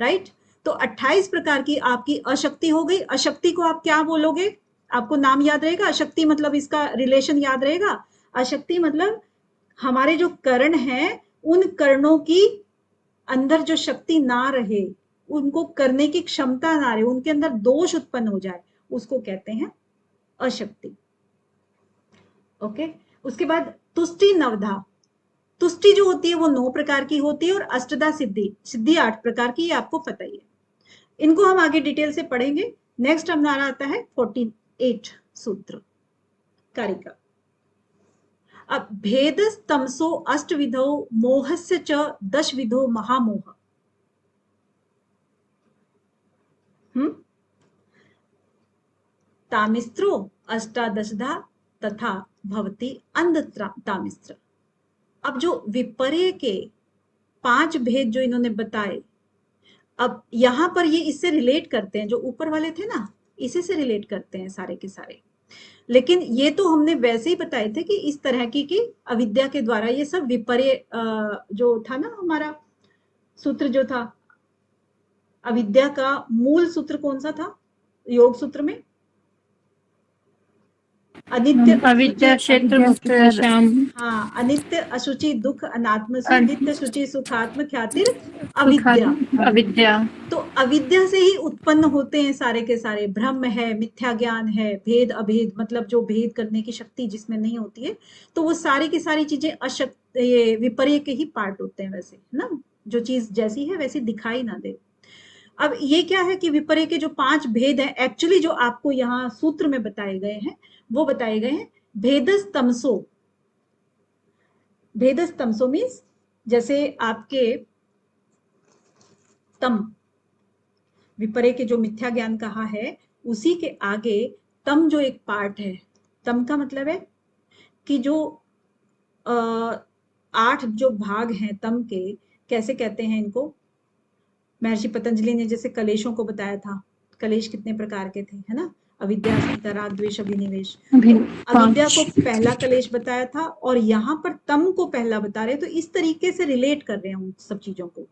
राइट। तो 28 प्रकार की आपकी अशक्ति हो गई। अशक्ति को आप क्या बोलोगे? आपको नाम याद रहेगा? अशक्ति मतलब इसका रिलेशन याद रहेगा। अशक्ति मतलब हमारे जो कर्ण हैं, उन कर्णों की अंदर जो शक्ति ना रहे, उनको करने की क्षमता ना रहे, उनके अंदर दोष उत्पन्न हो जाए, उसको कहते हैं अशक्ति। ओके। उसके बाद तुष्टि नवधा, तुष्टि जो होती है वो 9 प्रकार की होती है, और अष्टधा सिद्धि, सिद्धि 8 प्रकार की, ये आपको पता ही है। इनको हम आगे डिटेल से पढ़ेंगे। नेक्स्ट हमारा आता है 48 सूत्र कारिका। अब भेद तमसो अष्ट विधो मोहस्य च 10 विधो महामोह। तामिस्त्रो अष्टादशधा तथा भवति अंधतामिस्त्र। अब जो विपर्य के 5 भेद जो इन्होंने बताए, अब यहां पर ये इससे रिलेट करते हैं, जो ऊपर वाले थे ना, इसी से रिलेट करते हैं सारे के सारे। लेकिन ये तो हमने वैसे ही बताए थे कि इस तरह की अविद्या के द्वारा ये सब विपर्य, जो था ना हमारा सूत्र जो था, अविद्या का मूल सूत्र कौन सा था योग सूत्र में? अनित्य, अविद्या क्षेत्र मुक्त शाम। हाँ, अनित्य अशुचि दुख अनात्म सु, नित्य शुचि सुखात्म ख्यातिर अविद्या। अविद्या, तो अविद्या से ही उत्पन्न होते हैं सारे के सारे। भ्रम है, मिथ्या ज्ञान है, भेद अभेद मतलब जो भेद करने की शक्ति जिसमें नहीं होती है, तो वो सारी की सारी चीजें ये विपर्य के ही पार्ट होते हैं वैसे, है ना। जो चीज जैसी है वैसी दिखाई ना दे। अब ये क्या है कि विपर्य के जो 5 भेद हैं, एक्चुअली जो आपको यहाँ सूत्र में बताए गए हैं, वो बताए गए हैं भेदस तमसो। भेदस तमसो मीन्स जैसे आपके तम, विपर्य के जो मिथ्या ज्ञान कहा है, उसी के आगे तम जो एक पार्ट है, तम का मतलब है कि जो 8 जो भाग हैं तम के, कैसे कहते हैं इनको? महर्षि पतंजलि ने जैसे कलेशों को बताया था, कलेश कितने प्रकार के थे, है ना। अविद्या, अस्मिता, राग, द्वेष, अभिनिवेश। तो अविद्या को पहला कलेश बताया था, और यहाँ पर तम को पहला बता रहे हैं। तो इस तरीके से रिलेट कर रहे हैं उन सब चीजों को,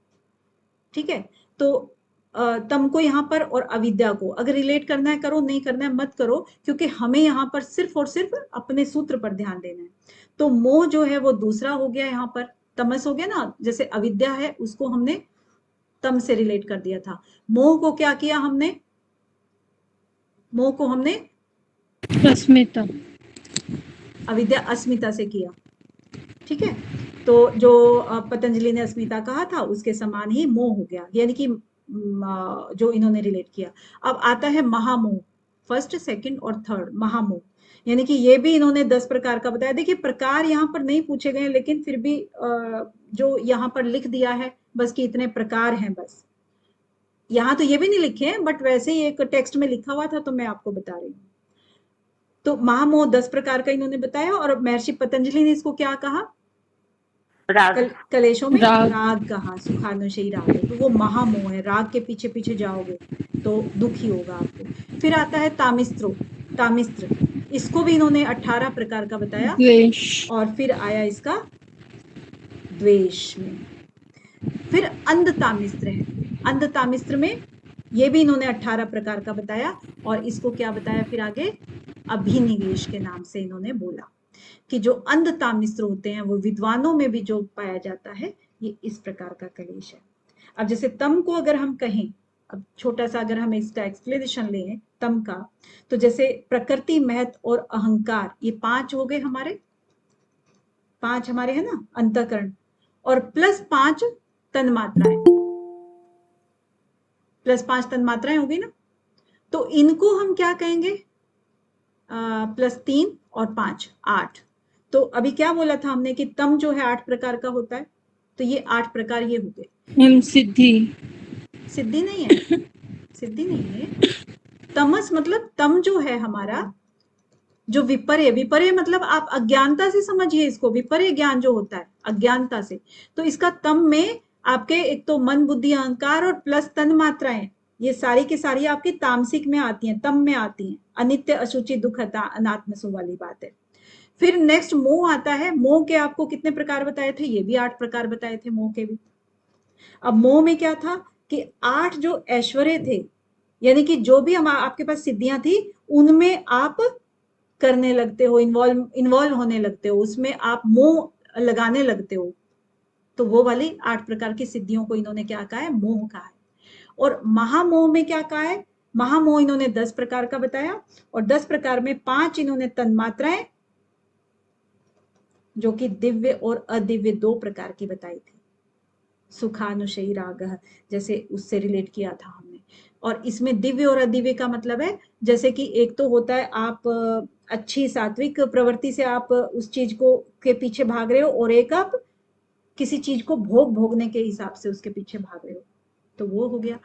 ठीक है। तो तम को यहाँ पर और अविद्या को अगर रिलेट करना है करो, नहीं करना है मत करो, क्योंकि हमें यहाँ पर सिर्फ और सिर्फ अपने सूत्र पर ध्यान देना है। तो मोह जो है वो दूसरा हो गया, यहाँ पर तमस हो गया ना। जैसे अविद्या है उसको हमने तम से रिलेट कर दिया था। मोह को क्या किया हमने? मोह को हमने अस्मिता, अविद्या अस्मिता से किया, ठीक है। तो जो पतंजलि ने अस्मिता कहा था उसके समान ही मोह हो गया, यानी कि जो इन्होंने रिलेट किया। अब आता है महामोह, फर्स्ट, सेकंड और थर्ड महामोह, यानी कि ये भी इन्होंने 10 प्रकार का बताया। देखिए प्रकार यहाँ पर नहीं पूछे गए, लेकिन फिर भी जो यहाँ पर लिख दिया है बस कि इतने प्रकार हैं, बस यहाँ तो ये भी नहीं लिखे हैं, बट वैसे ही एक टेक्स्ट में लिखा हुआ था तो मैं आपको बता रही हूँ। तो महामोह 10 प्रकार का इन्होंने बताया, और महर्षि पतंजलि ने इसको क्या कहा? राग। कलेशों में राग। राग कहा, सुखानुशयी राग है, तो वो महामोह है। राग के पीछे पीछे जाओगे तो दुख ही होगा आपको। फिर आता है तामिस्त्रो, तामिस्त्र, इसको भी इन्होंने 18 प्रकार का बताया, द्वेष। और फिर आया इसका द्वेष में। फिर अंध तामिस्त्र है, अंध तामिस्त्र में ये भी इन्होंने 18 प्रकार का बताया, और इसको क्या बताया फिर आगे? अभिनिवेश के नाम से इन्होंने बोला कि जो अंध तामिस्त्र होते हैं वो विद्वानों में भी जो पाया जाता है, ये इस प्रकार का कलेश है। अब जैसे तम को अगर हम कहें, अब छोटा सा अगर हम इसका एक्सप्लेनेशन लें तम का, तो जैसे प्रकृति, महत्व और अहंकार, ये 5 हो गए हमारे, 5 हमारे है ना अंतःकरण, और प्लस 5 तन्मात्राएं, प्लस 5 तन्मात्राएं होगी ना, तो इनको हम क्या कहेंगे? प्लस 3 और 5 8। तो अभी क्या बोला था हमने कि तम जो है 8 प्रकार का होता है, तो ये 8 प्रकार ये हो गए। सिद्धि। सिद्धि नहीं है, सिद्धि नहीं है। तमस मतलब तम जो है हमारा, जो विपर्य, विपर्य मतलब आप अज्ञानता से समझिए इसको, विपर्य ज्ञान जो होता है अज्ञानता से, तो इसका तम में आपके एक तो मन, बुद्धि, अहंकार और प्लस तन मात्राएं, ये सारी की सारी आपकी तामसिक में आती हैं, तम में आती हैं। अनित्य, अशुचि, दुख, अनात्म सो वाली बात है। फिर नेक्स्ट मोह आता है। मोह के आपको कितने प्रकार बताए थे? ये भी 8 प्रकार बताए थे मोह के भी। अब मोह में क्या था कि 8 जो ऐश्वर्य थे, यानी कि जो भी हम आपके पास सिद्धियां थी उनमें आप करने लगते हो, इन्वॉल्व होने लगते हो, उसमें आप मोह लगाने लगते हो, तो वो वाली 8 प्रकार की सिद्धियों को इन्होंने क्या कहा है? मोह कहा है। और महामोह में क्या कहा है? महामोह इन्होंने 10 प्रकार का बताया, और 10 प्रकार में 5 इन्होंने तन्मात्राएं, जो कि दिव्य और अदिव्य 2 प्रकार की बताई थी। सुखानुशयी राग, जैसे उससे रिलेट किया था हमने। और इसमें दिव्य और अदिव्य का मतलब है, जैसे कि एक तो होता है आप अच्छी सात्विक प्रवृत्ति से आप उस चीज को के पीछे भाग रहे हो, और एक आप किसी चीज को भोगने के हिसाब से उसके पीछे भाग रहे हो, तो वो हो गया।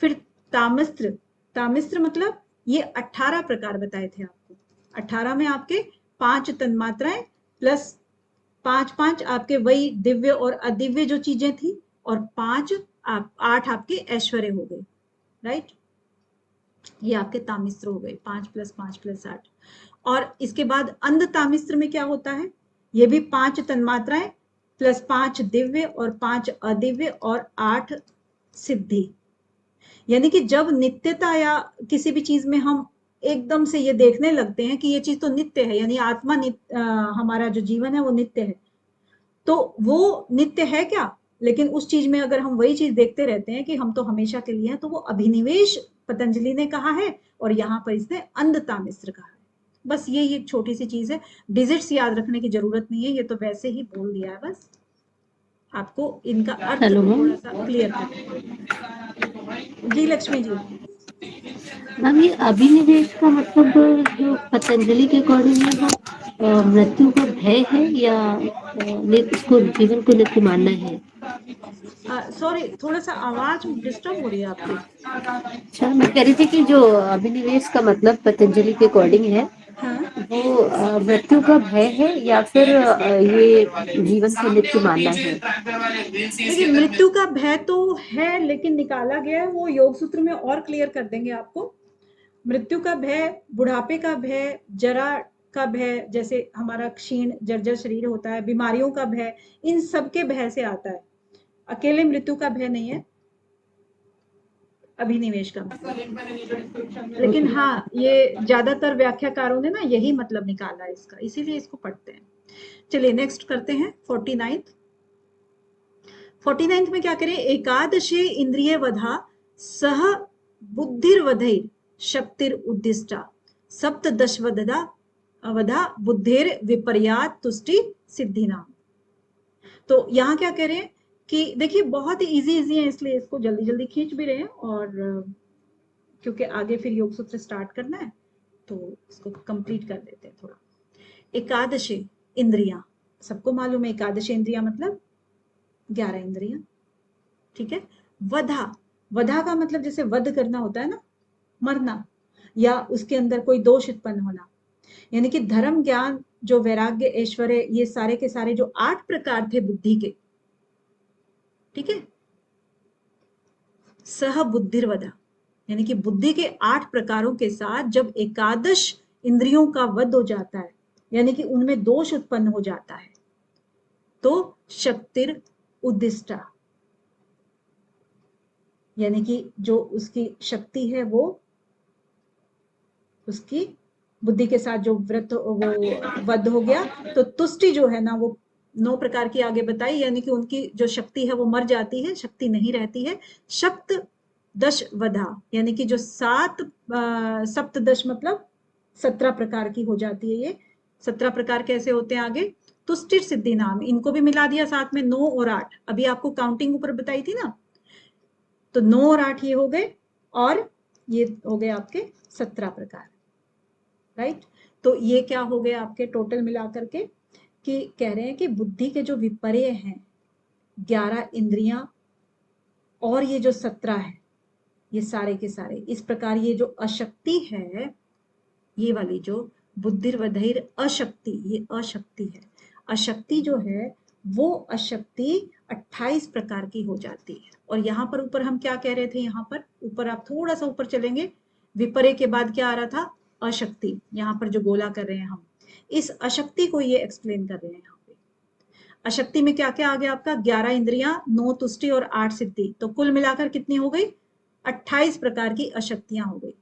फिर तामिस्त्र, तामिस्त्र मतलब ये 18 प्रकार बताए थे आपको। 18 में आपके 5 तन्मात्राएं प्लस 5 आपके वही दिव्य और अदिव्य जो चीजें थी, और 8 आपके ऐश्वर्य हो गए, राइट? ये आपके तामिस्त्र हो गए, 5 + 5 + 8। और इसके बाद अंध तामिस्त्र में क्या होता है? ये भी 5 तन्मात्राएं प्लस 5 दिव्य और 5 अदिव्य और 8 सिद्धि। यानी कि जब नित्यता या किसी भी चीज में हम एकदम से ये देखने लगते हैं कि ये चीज तो नित्य है, यानी आत्मा हमारा जो जीवन है वो नित्य है, तो वो नित्य है क्या? लेकिन उस चीज में अगर हम वही चीज देखते रहते हैं कि हम तो हमेशा के लिए हैं, तो वो अभिनिवेश पतंजलि ने कहा है, और यहाँ पर इसने अंध तामिस्त्र कहा है। बस ये एक छोटी सी चीज है, डिजिट्स याद रखने की जरूरत नहीं है, ये तो वैसे ही बोल दिया है, बस आपको इनका अर्थ थोड़ा सा क्लियर करना। जी लक्ष्मी जी। मैम, ये अभिनिवेश का मतलब जो पतंजलि के अकॉर्डिंग है वो मृत्यु का भय है, या इसको जीवन को नित्य मानना है? सॉरी, थोड़ा सा आवाज डिस्टर्ब हो रही है आपकी। अच्छा, मैं कह रही थी कि जो अभिनिवेश का मतलब पतंजलि के अकॉर्डिंग है, हाँ, वो मृत्यु का भय है, या फिर ये जीवन को नित्य मानना है? देखिए मृत्यु का भय तो है, लेकिन निकाला गया है, वो योग सूत्र में और क्लियर कर देंगे आपको। मृत्यु का भय, बुढ़ापे का भय, जरा का भय, जैसे हमारा क्षीण जर्जर शरीर होता है, बीमारियों का भय, इन सब के भय से आता है। अकेले मृत्यु का भय नहीं है अभिनिवेश का। लेकिन हाँ, ये ज्यादातर व्याख्याकारों ने ना यही मतलब निकाला है इसका, इसीलिए इसको पढ़ते हैं। चलिए नेक्स्ट करते हैं 49th। 49th में क्या करें? एकादशे इंद्रिय वधा सह बुद्धिर्वधै शक्तिर उद्दिष्टा सप्तदश वधा बुद्धिर विपर्यात तुष्टि सिद्धि नाम। तो यहाँ क्या कह रहे हैं कि देखिए बहुत ही इजी इजी है, इसलिए इसको जल्दी जल्दी खींच भी रहे हैं, और क्योंकि आगे फिर योग सूत्र स्टार्ट करना है तो इसको कंप्लीट कर देते हैं थोड़ा। एकादशी इंद्रियां, सबको मालूम है एकादशी इंद्रियां मतलब 11 इंद्रियां, ठीक है। वधा, वधा का मतलब जैसे वध करना होता है ना, मरना, या उसके अंदर कोई दोष उत्पन्न होना, यानी कि धर्म ज्ञान जो वैराग्य ऐश्वर्य ये सारे के सारे जो 8 प्रकार थे बुद्धि के, ठीक है। सह बुद्धिर्वधा, यानी कि बुद्धि के 8 प्रकारों के साथ जब एकादश इंद्रियों का वध हो जाता है, यानी कि उनमें दोष उत्पन्न हो जाता है, तो शक्तिर उद्दिष्टा, यानी कि जो उसकी शक्ति है वो उसकी बुद्धि के साथ जो व्रत वो वध हो गया, तो तुष्टि जो है ना वो 9 प्रकार की आगे बताई, यानी कि उनकी जो शक्ति है वो मर जाती है, शक्ति नहीं रहती है। शक्त दश वधा, यानी कि जो 7 सप्तदश मतलब 17 प्रकार की हो जाती है। ये 17 प्रकार कैसे होते हैं आगे, तुष्टि सिद्धि नाम, इनको भी मिला दिया साथ में 9 और 8, अभी आपको काउंटिंग ऊपर बताई थी ना, तो 9 और 8 ये हो गए, और ये हो गए आपके 17 प्रकार, राइट। तो ये क्या हो गए आपके टोटल मिला करके, कि कह रहे हैं कि बुद्धि के जो विपर्य हैं 11 इंद्रियां और ये जो 17 है, ये सारे के सारे इस प्रकार, ये जो अशक्ति है, ये वाली जो बुद्धिर्वधैर अशक्ति, ये अशक्ति है। अशक्ति जो है वो अशक्ति 28 प्रकार की हो जाती है। और यहाँ पर ऊपर हम क्या कह रहे थे, यहाँ पर ऊपर आप थोड़ा सा ऊपर चलेंगे, विपर्य के बाद क्या आ रहा था, अशक्ति। यहाँ पर जो गोला कर रहे हैं हम, इस अशक्ति को ये एक्सप्लेन कर रहे हैं यहाँ पे। अशक्ति में क्या क्या आ गया आपका, 11 इंद्रियां, 9 तुष्टि और 8 सिद्धि, तो कुल मिलाकर कितनी हो गई, 28 प्रकार की अशक्तियां हो गई।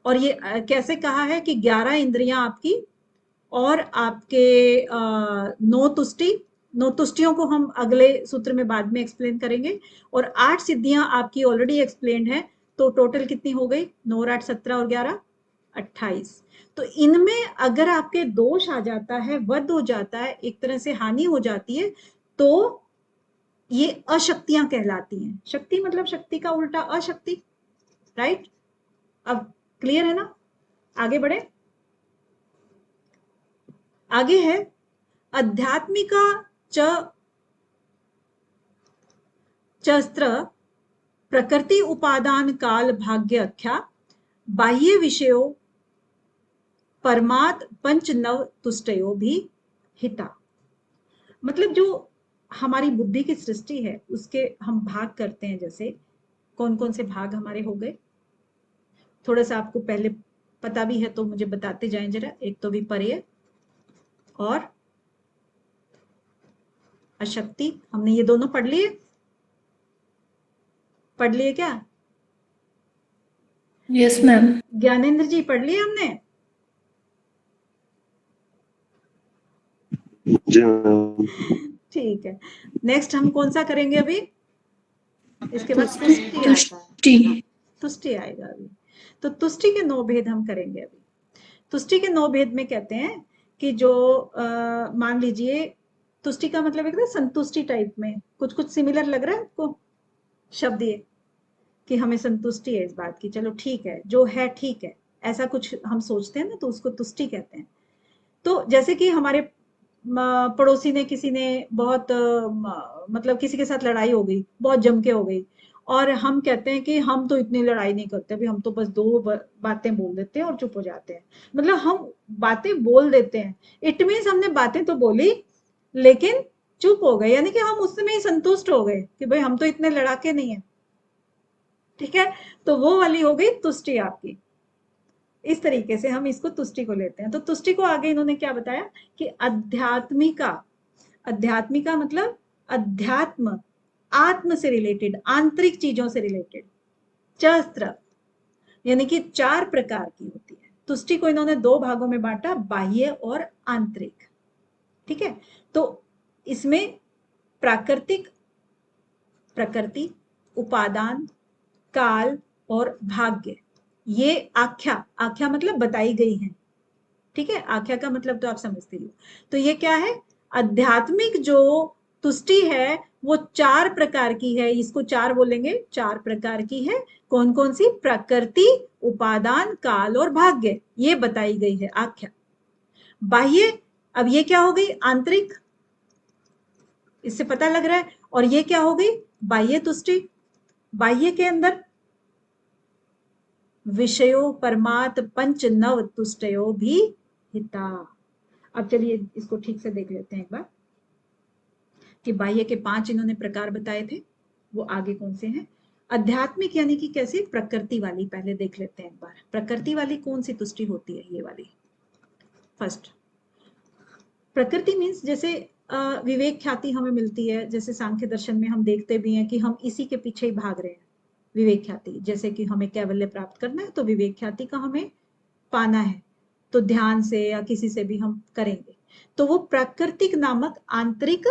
और ये कैसे कहा है कि 11 इंद्रियां आपकी और आपके 9 तुष्टि, 9 तुष्टियों को हम अगले सूत्र में बाद में एक्सप्लेन करेंगे, और 8 सिद्धियां आपकी ऑलरेडी एक्सप्लेन्ड है, तो टोटल कितनी हो गई, 9 और 8 17 और 11 28। तो इनमें अगर आपके दोष आ जाता है, वध हो जाता है, एक तरह से हानि हो जाती है, तो ये अशक्तियां कहलाती हैं। शक्ति मतलब शक्ति का उल्टा अशक्ति, राइट। अब क्लियर है ना, आगे बढ़े। आगे है आध्यात्मिका चस्त्र प्रकृति उपादान काल भाग्याख्या बाह्य विषयों परमात् पंच नव तुष्टयो भी हिता। मतलब जो हमारी बुद्धि की सृष्टि है उसके हम भाग करते हैं, जैसे कौन कौन से भाग हमारे हो गए, थोड़ा सा आपको पहले पता भी है तो मुझे बताते जाएं जरा। एक तो विपर्य और अशक्ति, हमने ये दोनों पढ़ लिए, पढ़ लिए क्या? Yes ma'am. ज्ञानेंद्र जी पढ़ लिए हमने? ठीक है, नेक्स्ट हम कौन सा करेंगे अभी? इसके बाद तुष्टि आएगा अभी। तो तुष्टि के 9 भेद हम करेंगे अभी। तुष्टि के 9 भेद में कहते हैं कि जो मान लीजिए तुष्टि का मतलब एक संतुष्टि टाइप में, कुछ कुछ सिमिलर लग रहा है आपको शब्द ये, कि हमें संतुष्टि है इस बात की, चलो ठीक है जो है ठीक है, ऐसा कुछ हम सोचते हैं ना, तो उसको तुष्टि कहते हैं। तो जैसे कि हमारे पड़ोसी ने, किसी ने बहुत मतलब किसी के साथ लड़ाई हो गई, बहुत जम के हो गई, और हम कहते हैं कि हम तो इतनी लड़ाई नहीं करते, अभी हम तो बस 2 बातें बोल देते हैं और चुप हो जाते हैं। मतलब हम बातें बोल देते हैं, इट मीन्स हमने बातें तो बोली लेकिन चुप हो गए, यानी कि हम उस समय ही संतुष्ट हो गए कि भाई हम तो इतने लड़ाके नहीं है, ठीक है। तो वो वाली हो गई तुष्टि आपकी। इस तरीके से हम इसको तुष्टि को लेते हैं। तो तुष्टि को आगे इन्होंने क्या बताया कि अध्यात्मिका, अध्यात्मिका मतलब अध्यात्म, आत्म से रिलेटेड, आंतरिक चीजों से रिलेटेड। चस्त्र यानी कि 4 प्रकार की होती है। तुष्टि को इन्होंने 2 भागों में बांटा, बाह्य और आंतरिक, ठीक है। तो इसमें प्राकृतिक, प्रकृति, उपादान, काल और भाग्य, ये आख्या, आख्या मतलब बताई गई है, ठीक है। आख्या का मतलब तो आप समझते ही हो। तो ये क्या है, आध्यात्मिक जो तुष्टि है वो 4 प्रकार की है, इसको 4 बोलेंगे, 4 प्रकार की है। कौन कौन सी? प्रकृति, उपादान, काल और भाग्य, ये बताई गई है आख्या। बाह्य, अब ये क्या हो गई? आंतरिक, इससे पता लग रहा है। और ये क्या हो गई? बाह्य तुष्टि। बाह्य के अंदर विषयो परमात पंच नव तुष्टयो भी हिता। अब चलिए इसको ठीक से देख लेते हैं एक बार कि बाह्य के 5 इन्होंने प्रकार बताए थे, वो आगे कौन से हैं। आध्यात्मिक यानी कि कैसे? प्रकृति वाली पहले देख लेते हैं एक बार। प्रकृति वाली कौन सी तुष्टि होती है? ये वाली। फर्स्ट प्रकृति मीन्स जैसे विवेक ख्याति हमें मिलती है, जैसे सांख्य दर्शन में हम देखते भी हैं कि हम इसी के पीछे ही भाग रहे हैं, विवेक ख्याति। जैसे कि हमें कैवल्य प्राप्त करना है तो विवेक ख्याति का हमें पाना है, तो ध्यान से या किसी से भी हम करेंगे। तो वो प्राकृतिक नामक आंतरिक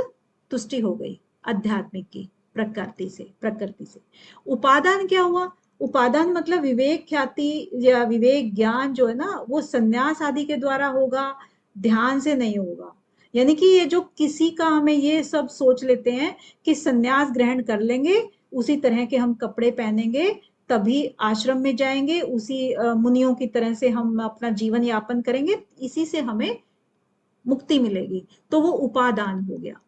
तुष्टि हो गई आध्यात्मिक की, प्रकृति से। उपादान क्या हुआ? उपादान मतलब विवेक ख्याति या विवेक ज्ञान जो है ना, वो संन्यास आदि के द्वारा होगा, ध्यान से नहीं होगा। यानी कि ये जो किसी का हमें ये सब सोच लेते हैं कि संन्यास ग्रहण कर लेंगे, उसी तरह के हम कपड़े पहनेंगे, तभी आश्रम में जाएंगे, उसी मुनियों की तरह से हम अपना जीवन यापन करेंगे, इसी से हमें मुक्ति मिलेगी, तो वो उपादान हो गया।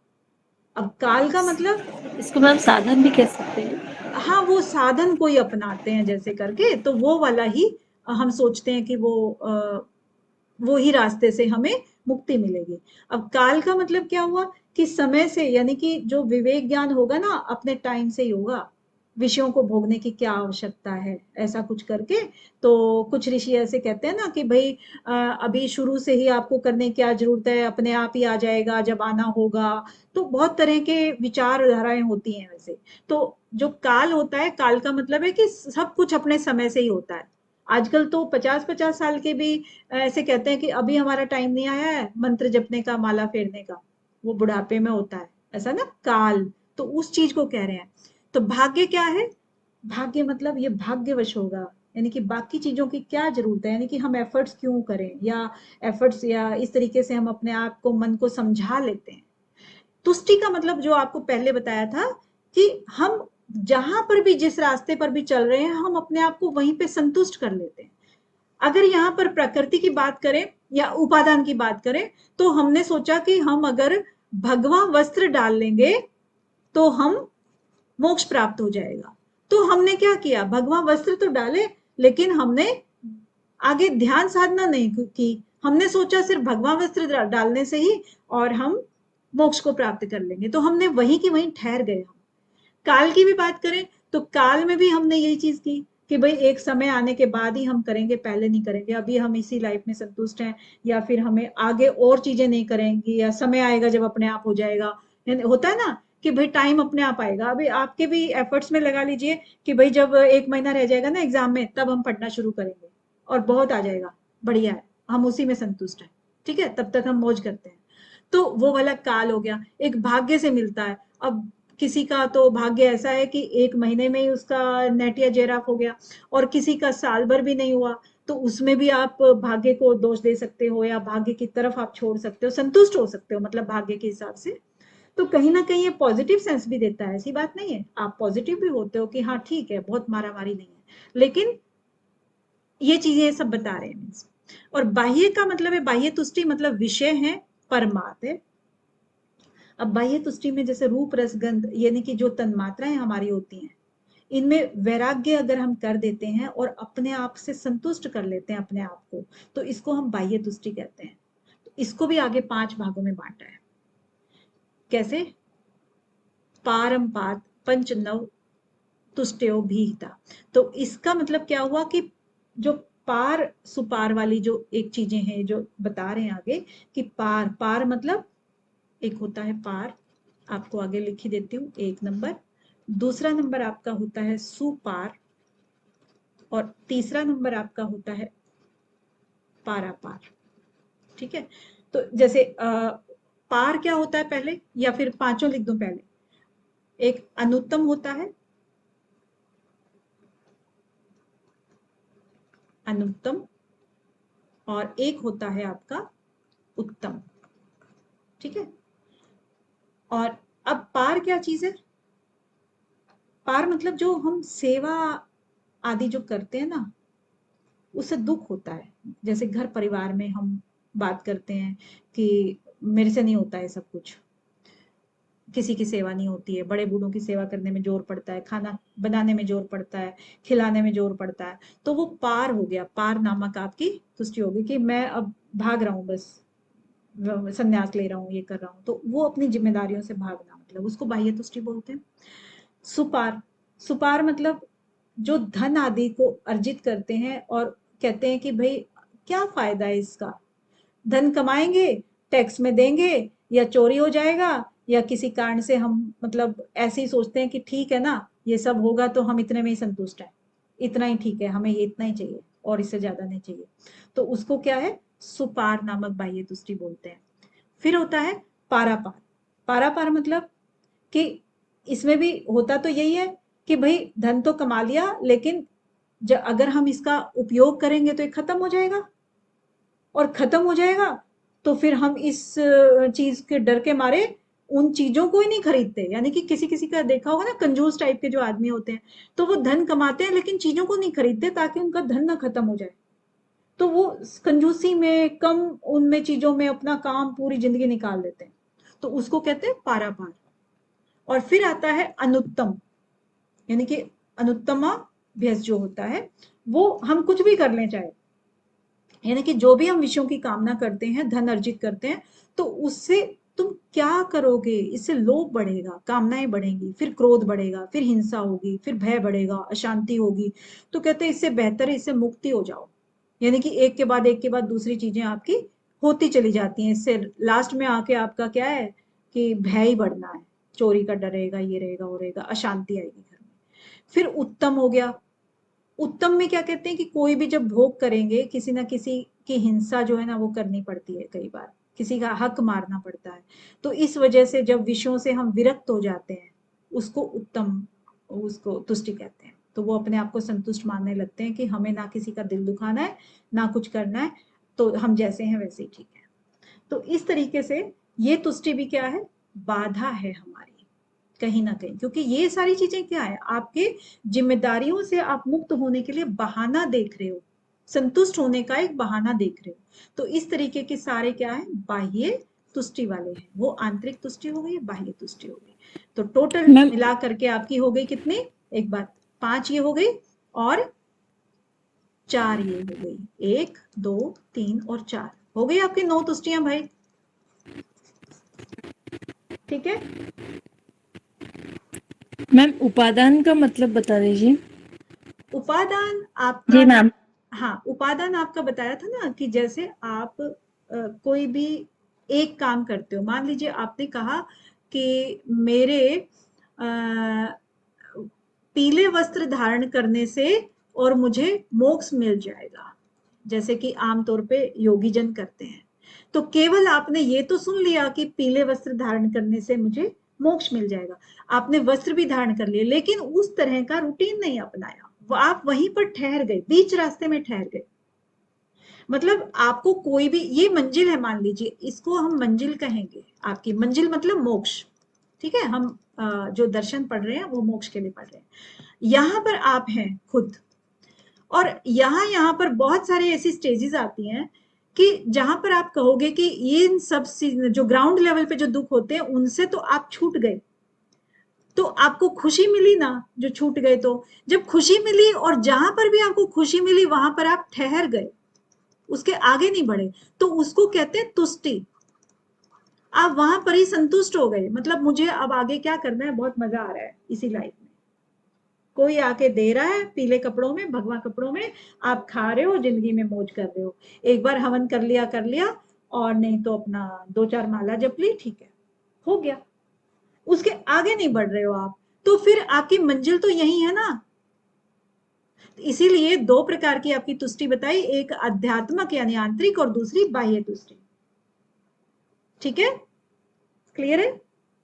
अब काल का मतलब, इसको मैम साधन भी कह सकते हैं। हाँ, वो साधन कोई अपनाते हैं जैसे करके, तो वो वाला ही हम सोचते हैं कि वो ही रास्ते से हमें मुक्ति मिलेगी। अब काल का मतलब क्या हुआ कि समय से, यानी कि जो विवेक ज्ञान होगा ना, अपने टाइम से ही होगा। विषयों को भोगने की क्या आवश्यकता है, ऐसा कुछ करके। तो कुछ ऋषि ऐसे कहते हैं ना कि भाई अभी शुरू से ही आपको करने की क्या जरूरत है, अपने आप ही आ जाएगा जब आना होगा। तो बहुत तरह के विचारधाराएं होती हैं वैसे। तो जो काल होता है, काल का मतलब है कि सब कुछ अपने समय से ही होता है। आजकल तो 50-50 साल के भी ऐसे कहते हैं कि अभी हमारा टाइम नहीं आया है मंत्र जपने का, माला फेरने का, वो बुढ़ापे में होता है, ऐसा ना काल। तो उस चीज को कह रहे हैं। तो भाग्य क्या है? भाग्य मतलब ये भाग्यवश होगा, यानी कि बाकी चीजों की क्या जरूरत है, यानी कि हम एफर्ट्स क्यों करें, या एफर्ट्स या इस तरीके से हम अपने आप को, मन को समझा लेते हैं। तुष्टि का मतलब जो आपको पहले बताया था कि हम जहां पर भी, जिस रास्ते पर भी चल रहे हैं, हम अपने आप को वहीं पे संतुष्ट कर लेते हैं। अगर यहाँ पर प्रकृति की बात करें या उपादान की बात करें, तो हमने सोचा कि हम अगर भगवा वस्त्र डाल लेंगे तो हम मोक्ष प्राप्त हो जाएगा। तो हमने क्या किया? भगवा वस्त्र तो डाले, लेकिन हमने आगे ध्यान साधना नहीं की। हमने सोचा सिर्फ भगवा वस्त्र डालने से ही और हम मोक्ष को प्राप्त कर लेंगे, तो हमने वहीं की वहीं ठहर गए। काल की भी बात करें तो काल में भी हमने यही चीज की कि भाई एक समय आने के बाद ही हम करेंगे, पहले नहीं करेंगे, अभी हम इसी लाइफ में संतुष्ट हैं, या फिर हमें आगे और चीजें नहीं करेंगी, या समय आएगा जब अपने आप हो जाएगा। होता है ना कि भाई टाइम अपने आप आएगा। अभी आपके भी एफर्ट्स में लगा लीजिए कि भाई जब 1 महीना रह जाएगा ना एग्जाम में, तब हम पढ़ना शुरू करेंगे और बहुत आ जाएगा, बढ़िया है, हम उसी में संतुष्ट हैं, ठीक है, तब तक हम मौज करते हैं। तो वो वाला काल हो गया। एक भाग्य से मिलता है। अब किसी का तो भाग्य ऐसा है कि 1 महीने में ही उसका नेट या जेराफ हो गया, और किसी का साल भर भी नहीं हुआ, तो उसमें भी आप भाग्य को दोष दे सकते हो, या भाग्य की तरफ आप छोड़ सकते हो, संतुष्ट हो सकते हो, मतलब भाग्य के हिसाब से। तो कहीं ना कहीं ये पॉजिटिव सेंस भी देता है, ऐसी बात नहीं है, आप पॉजिटिव भी होते हो कि हाँ ठीक है, बहुत मारामारी नहीं है, लेकिन ये चीजें सब बता रहे हैं। और बाह्य का मतलब है, बाह्य तुष्टि मतलब विषय है, परमात्मा है। अब बाह्य तुष्टि में जैसे रूप रस गंध, यानी कि जो तन्मात्राएं हमारी होती हैं, इनमें वैराग्य अगर हम कर देते हैं और अपने आप से संतुष्ट कर लेते हैं अपने आप को, तो इसको हम बाह्य तुष्टि कहते हैं। तो इसको भी आगे 5 भागों में बांटा है। कैसे? पारंपात पंच नव तुष्टयो भीता। तो इसका मतलब क्या हुआ कि जो पार सुपार वाली जो एक चीजें हैं, जो बता रहे हैं आगे कि पार, पार मतलब एक होता है पार, आपको आगे लिख ही देती हूँ, 1 नंबर। दूसरा नंबर आपका होता है सुपार, और तीसरा नंबर आपका होता है पारापार। ठीक है, तो जैसे पार क्या होता है पहले, या फिर 5 लिख दूं पहले। एक अनुत्तम होता है, अनुत्तम, और एक होता है आपका उत्तम। ठीक है, और अब पार क्या चीज है? पार मतलब जो हम सेवा आदि जो करते हैं ना, उससे दुख होता है। जैसे घर परिवार में हम बात करते हैं कि मेरे से नहीं होता है सब कुछ, किसी की सेवा नहीं होती है, बड़े बूढ़ों की सेवा करने में जोर पड़ता है, खाना बनाने में जोर पड़ता है, खिलाने में जोर पड़ता है, तो वो पार हो गया। पार नामक आपकी तुष्टि होगी कि मैं अब भाग रहा हूँ, बस संन्यास ले रहा हूँ, ये कर रहा हूँ, तो वो अपनी जिम्मेदारियों से भागना, मतलब उसको बाह्य तुष्टि बोलते हैं। सुपार, सुपार मतलब जो धन आदि को अर्जित करते हैं और कहते हैं कि भाई क्या फायदा है इसका, धन कमाएंगे, टैक्स में देंगे, या चोरी हो जाएगा, या किसी कारण से हम मतलब ऐसे ही सोचते हैं कि ठीक है ना, ये सब होगा तो हम इतने में ही संतुष्ट हैं, इतना ही ठीक है, हमें ये इतना ही चाहिए और इससे ज्यादा नहीं चाहिए, तो उसको क्या है, सुपार नामक बाह्य तुष्टि बोलते हैं। फिर होता है पारापार। पारापार मतलब कि इसमें भी होता तो यही है कि भाई धन तो कमा लिया, लेकिन अगर हम इसका उपयोग करेंगे तो ये खत्म हो जाएगा, और खत्म हो जाएगा तो फिर हम इस चीज के डर के मारे उन चीजों को ही नहीं खरीदते। यानी कि किसी किसी का देखा होगा ना, कंजूस टाइप के जो आदमी होते हैं, तो वो धन कमाते हैं लेकिन चीजों को नहीं खरीदते ताकि उनका धन ना खत्म हो जाए, तो वो कंजूसी में, कम उनमें चीजों में अपना काम पूरी जिंदगी निकाल देते हैं, तो उसको कहते हैं पारापार। और फिर आता है अनुत्तम, यानी कि अनुत्तमाभ्यस जो होता है, वो हम कुछ भी कर लें चाहे, यानी कि जो भी हम विषयों की कामना करते हैं, धन अर्जित करते हैं, तो उससे तुम क्या करोगे, इससे लोभ बढ़ेगा, कामनाएं बढ़ेंगी, फिर क्रोध बढ़ेगा, फिर हिंसा होगी, फिर भय बढ़ेगा, अशांति होगी, तो कहते हैं इससे बेहतर है इससे मुक्ति हो जाओ। यानी कि एक के बाद दूसरी चीजें आपकी होती चली जाती हैं, इससे लास्ट में आके आपका क्या है कि भय ही बढ़ना है, चोरी का डर रहेगा, ये रहेगा, वो रहेगा, अशांति आएगी घर में। फिर उत्तम हो गया। उत्तम में क्या कहते हैं कि कोई भी जब भोग करेंगे, किसी ना किसी की हिंसा जो है ना वो करनी पड़ती है, कई बार किसी का हक मारना पड़ता है, तो इस वजह से जब विषयों से हम विरक्त हो जाते हैं, उसको उत्तम, उसको तुष्टि कहते हैं। तो वो अपने आप को संतुष्ट मानने लगते हैं कि हमें ना किसी का दिल दुखाना है, ना कुछ करना है, तो हम जैसे हैं वैसे ही ठीक है। तो इस तरीके से ये तुष्टि भी क्या है, बाधा है हमारी कहीं ना कहीं, क्योंकि ये सारी चीजें क्या है, आपके जिम्मेदारियों से आप मुक्त होने के लिए बहाना देख रहे हो, संतुष्ट होने का एक बहाना देख रहे हो। तो इस तरीके के सारे क्या है, बाह्य तुष्टि वाले हैं। वो आंतरिक तुष्टि हो गई, बाह्य तुष्टि हो गई। तो टोटल मैम मिला करके आपकी हो गई कितनी, एक बात 5 ये हो गई और 4 ये हो गई, 1 2 3 और 4 हो गई आपकी 9 तुष्टियां भाई, ठीक है। मैम उपादान का मतलब बता दीजिए। उपादान जी आपका, मैम। हाँ उपादान आपका बताया था ना कि जैसे आप कोई भी एक काम करते हो, मान लीजिए आपने कहा कि मेरे पीले वस्त्र धारण करने से और मुझे मोक्ष मिल जाएगा, जैसे कि आमतौर पे योगी जन करते हैं। तो केवल आपने ये तो सुन लिया कि पीले वस्त्र धारण करने से मुझे मोक्ष मिल जाएगा, आपने वस्त्र भी धारण कर लिए, लेकिन उस तरह का रूटीन नहीं अपनाया, आप वहीं पर ठहर गए, बीच रास्ते में ठहर गए। मतलब आपको कोई भी, ये मंजिल है मान लीजिए, इसको हम मंजिल कहेंगे, आपकी मंजिल मतलब मोक्ष, ठीक है। हम जो दर्शन पढ़ रहे हैं वो मोक्ष के लिए पढ़ रहे हैं। यहाँ पर आप हैं खुद, और यहाँ पर बहुत सारे ऐसी स्टेजेस आती हैं कि जहां पर आप कहोगे कि ये इन सब जो ग्राउंड लेवल पे जो दुख होते हैं उनसे तो आप छूट गए, तो आपको खुशी मिली ना जो छूट गए, तो जब खुशी मिली और जहां पर भी आपको खुशी मिली वहां पर आप ठहर गए, उसके आगे नहीं बढ़े, तो उसको कहते हैं तुष्टि। आप वहां पर ही संतुष्ट हो गए, मतलब मुझे अब आगे क्या करना है, बहुत मजा आ रहा है इसी लाइफ में, कोई आके दे रहा है पीले कपड़ों में, भगवा कपड़ों में, आप खा रहे हो, जिंदगी में मौज कर रहे हो, एक बार हवन कर लिया, और नहीं तो अपना 2-4 माला जप ली, ठीक है, हो गया, उसके आगे नहीं बढ़ रहे हो आप, तो फिर आपकी मंजिल तो यही है ना। इसीलिए 2 प्रकार की आपकी तुष्टि बताई, एक अध्यात्मक यानी आंतरिक, और दूसरी बाह्य तुष्टि, ठीक है, क्लियर है।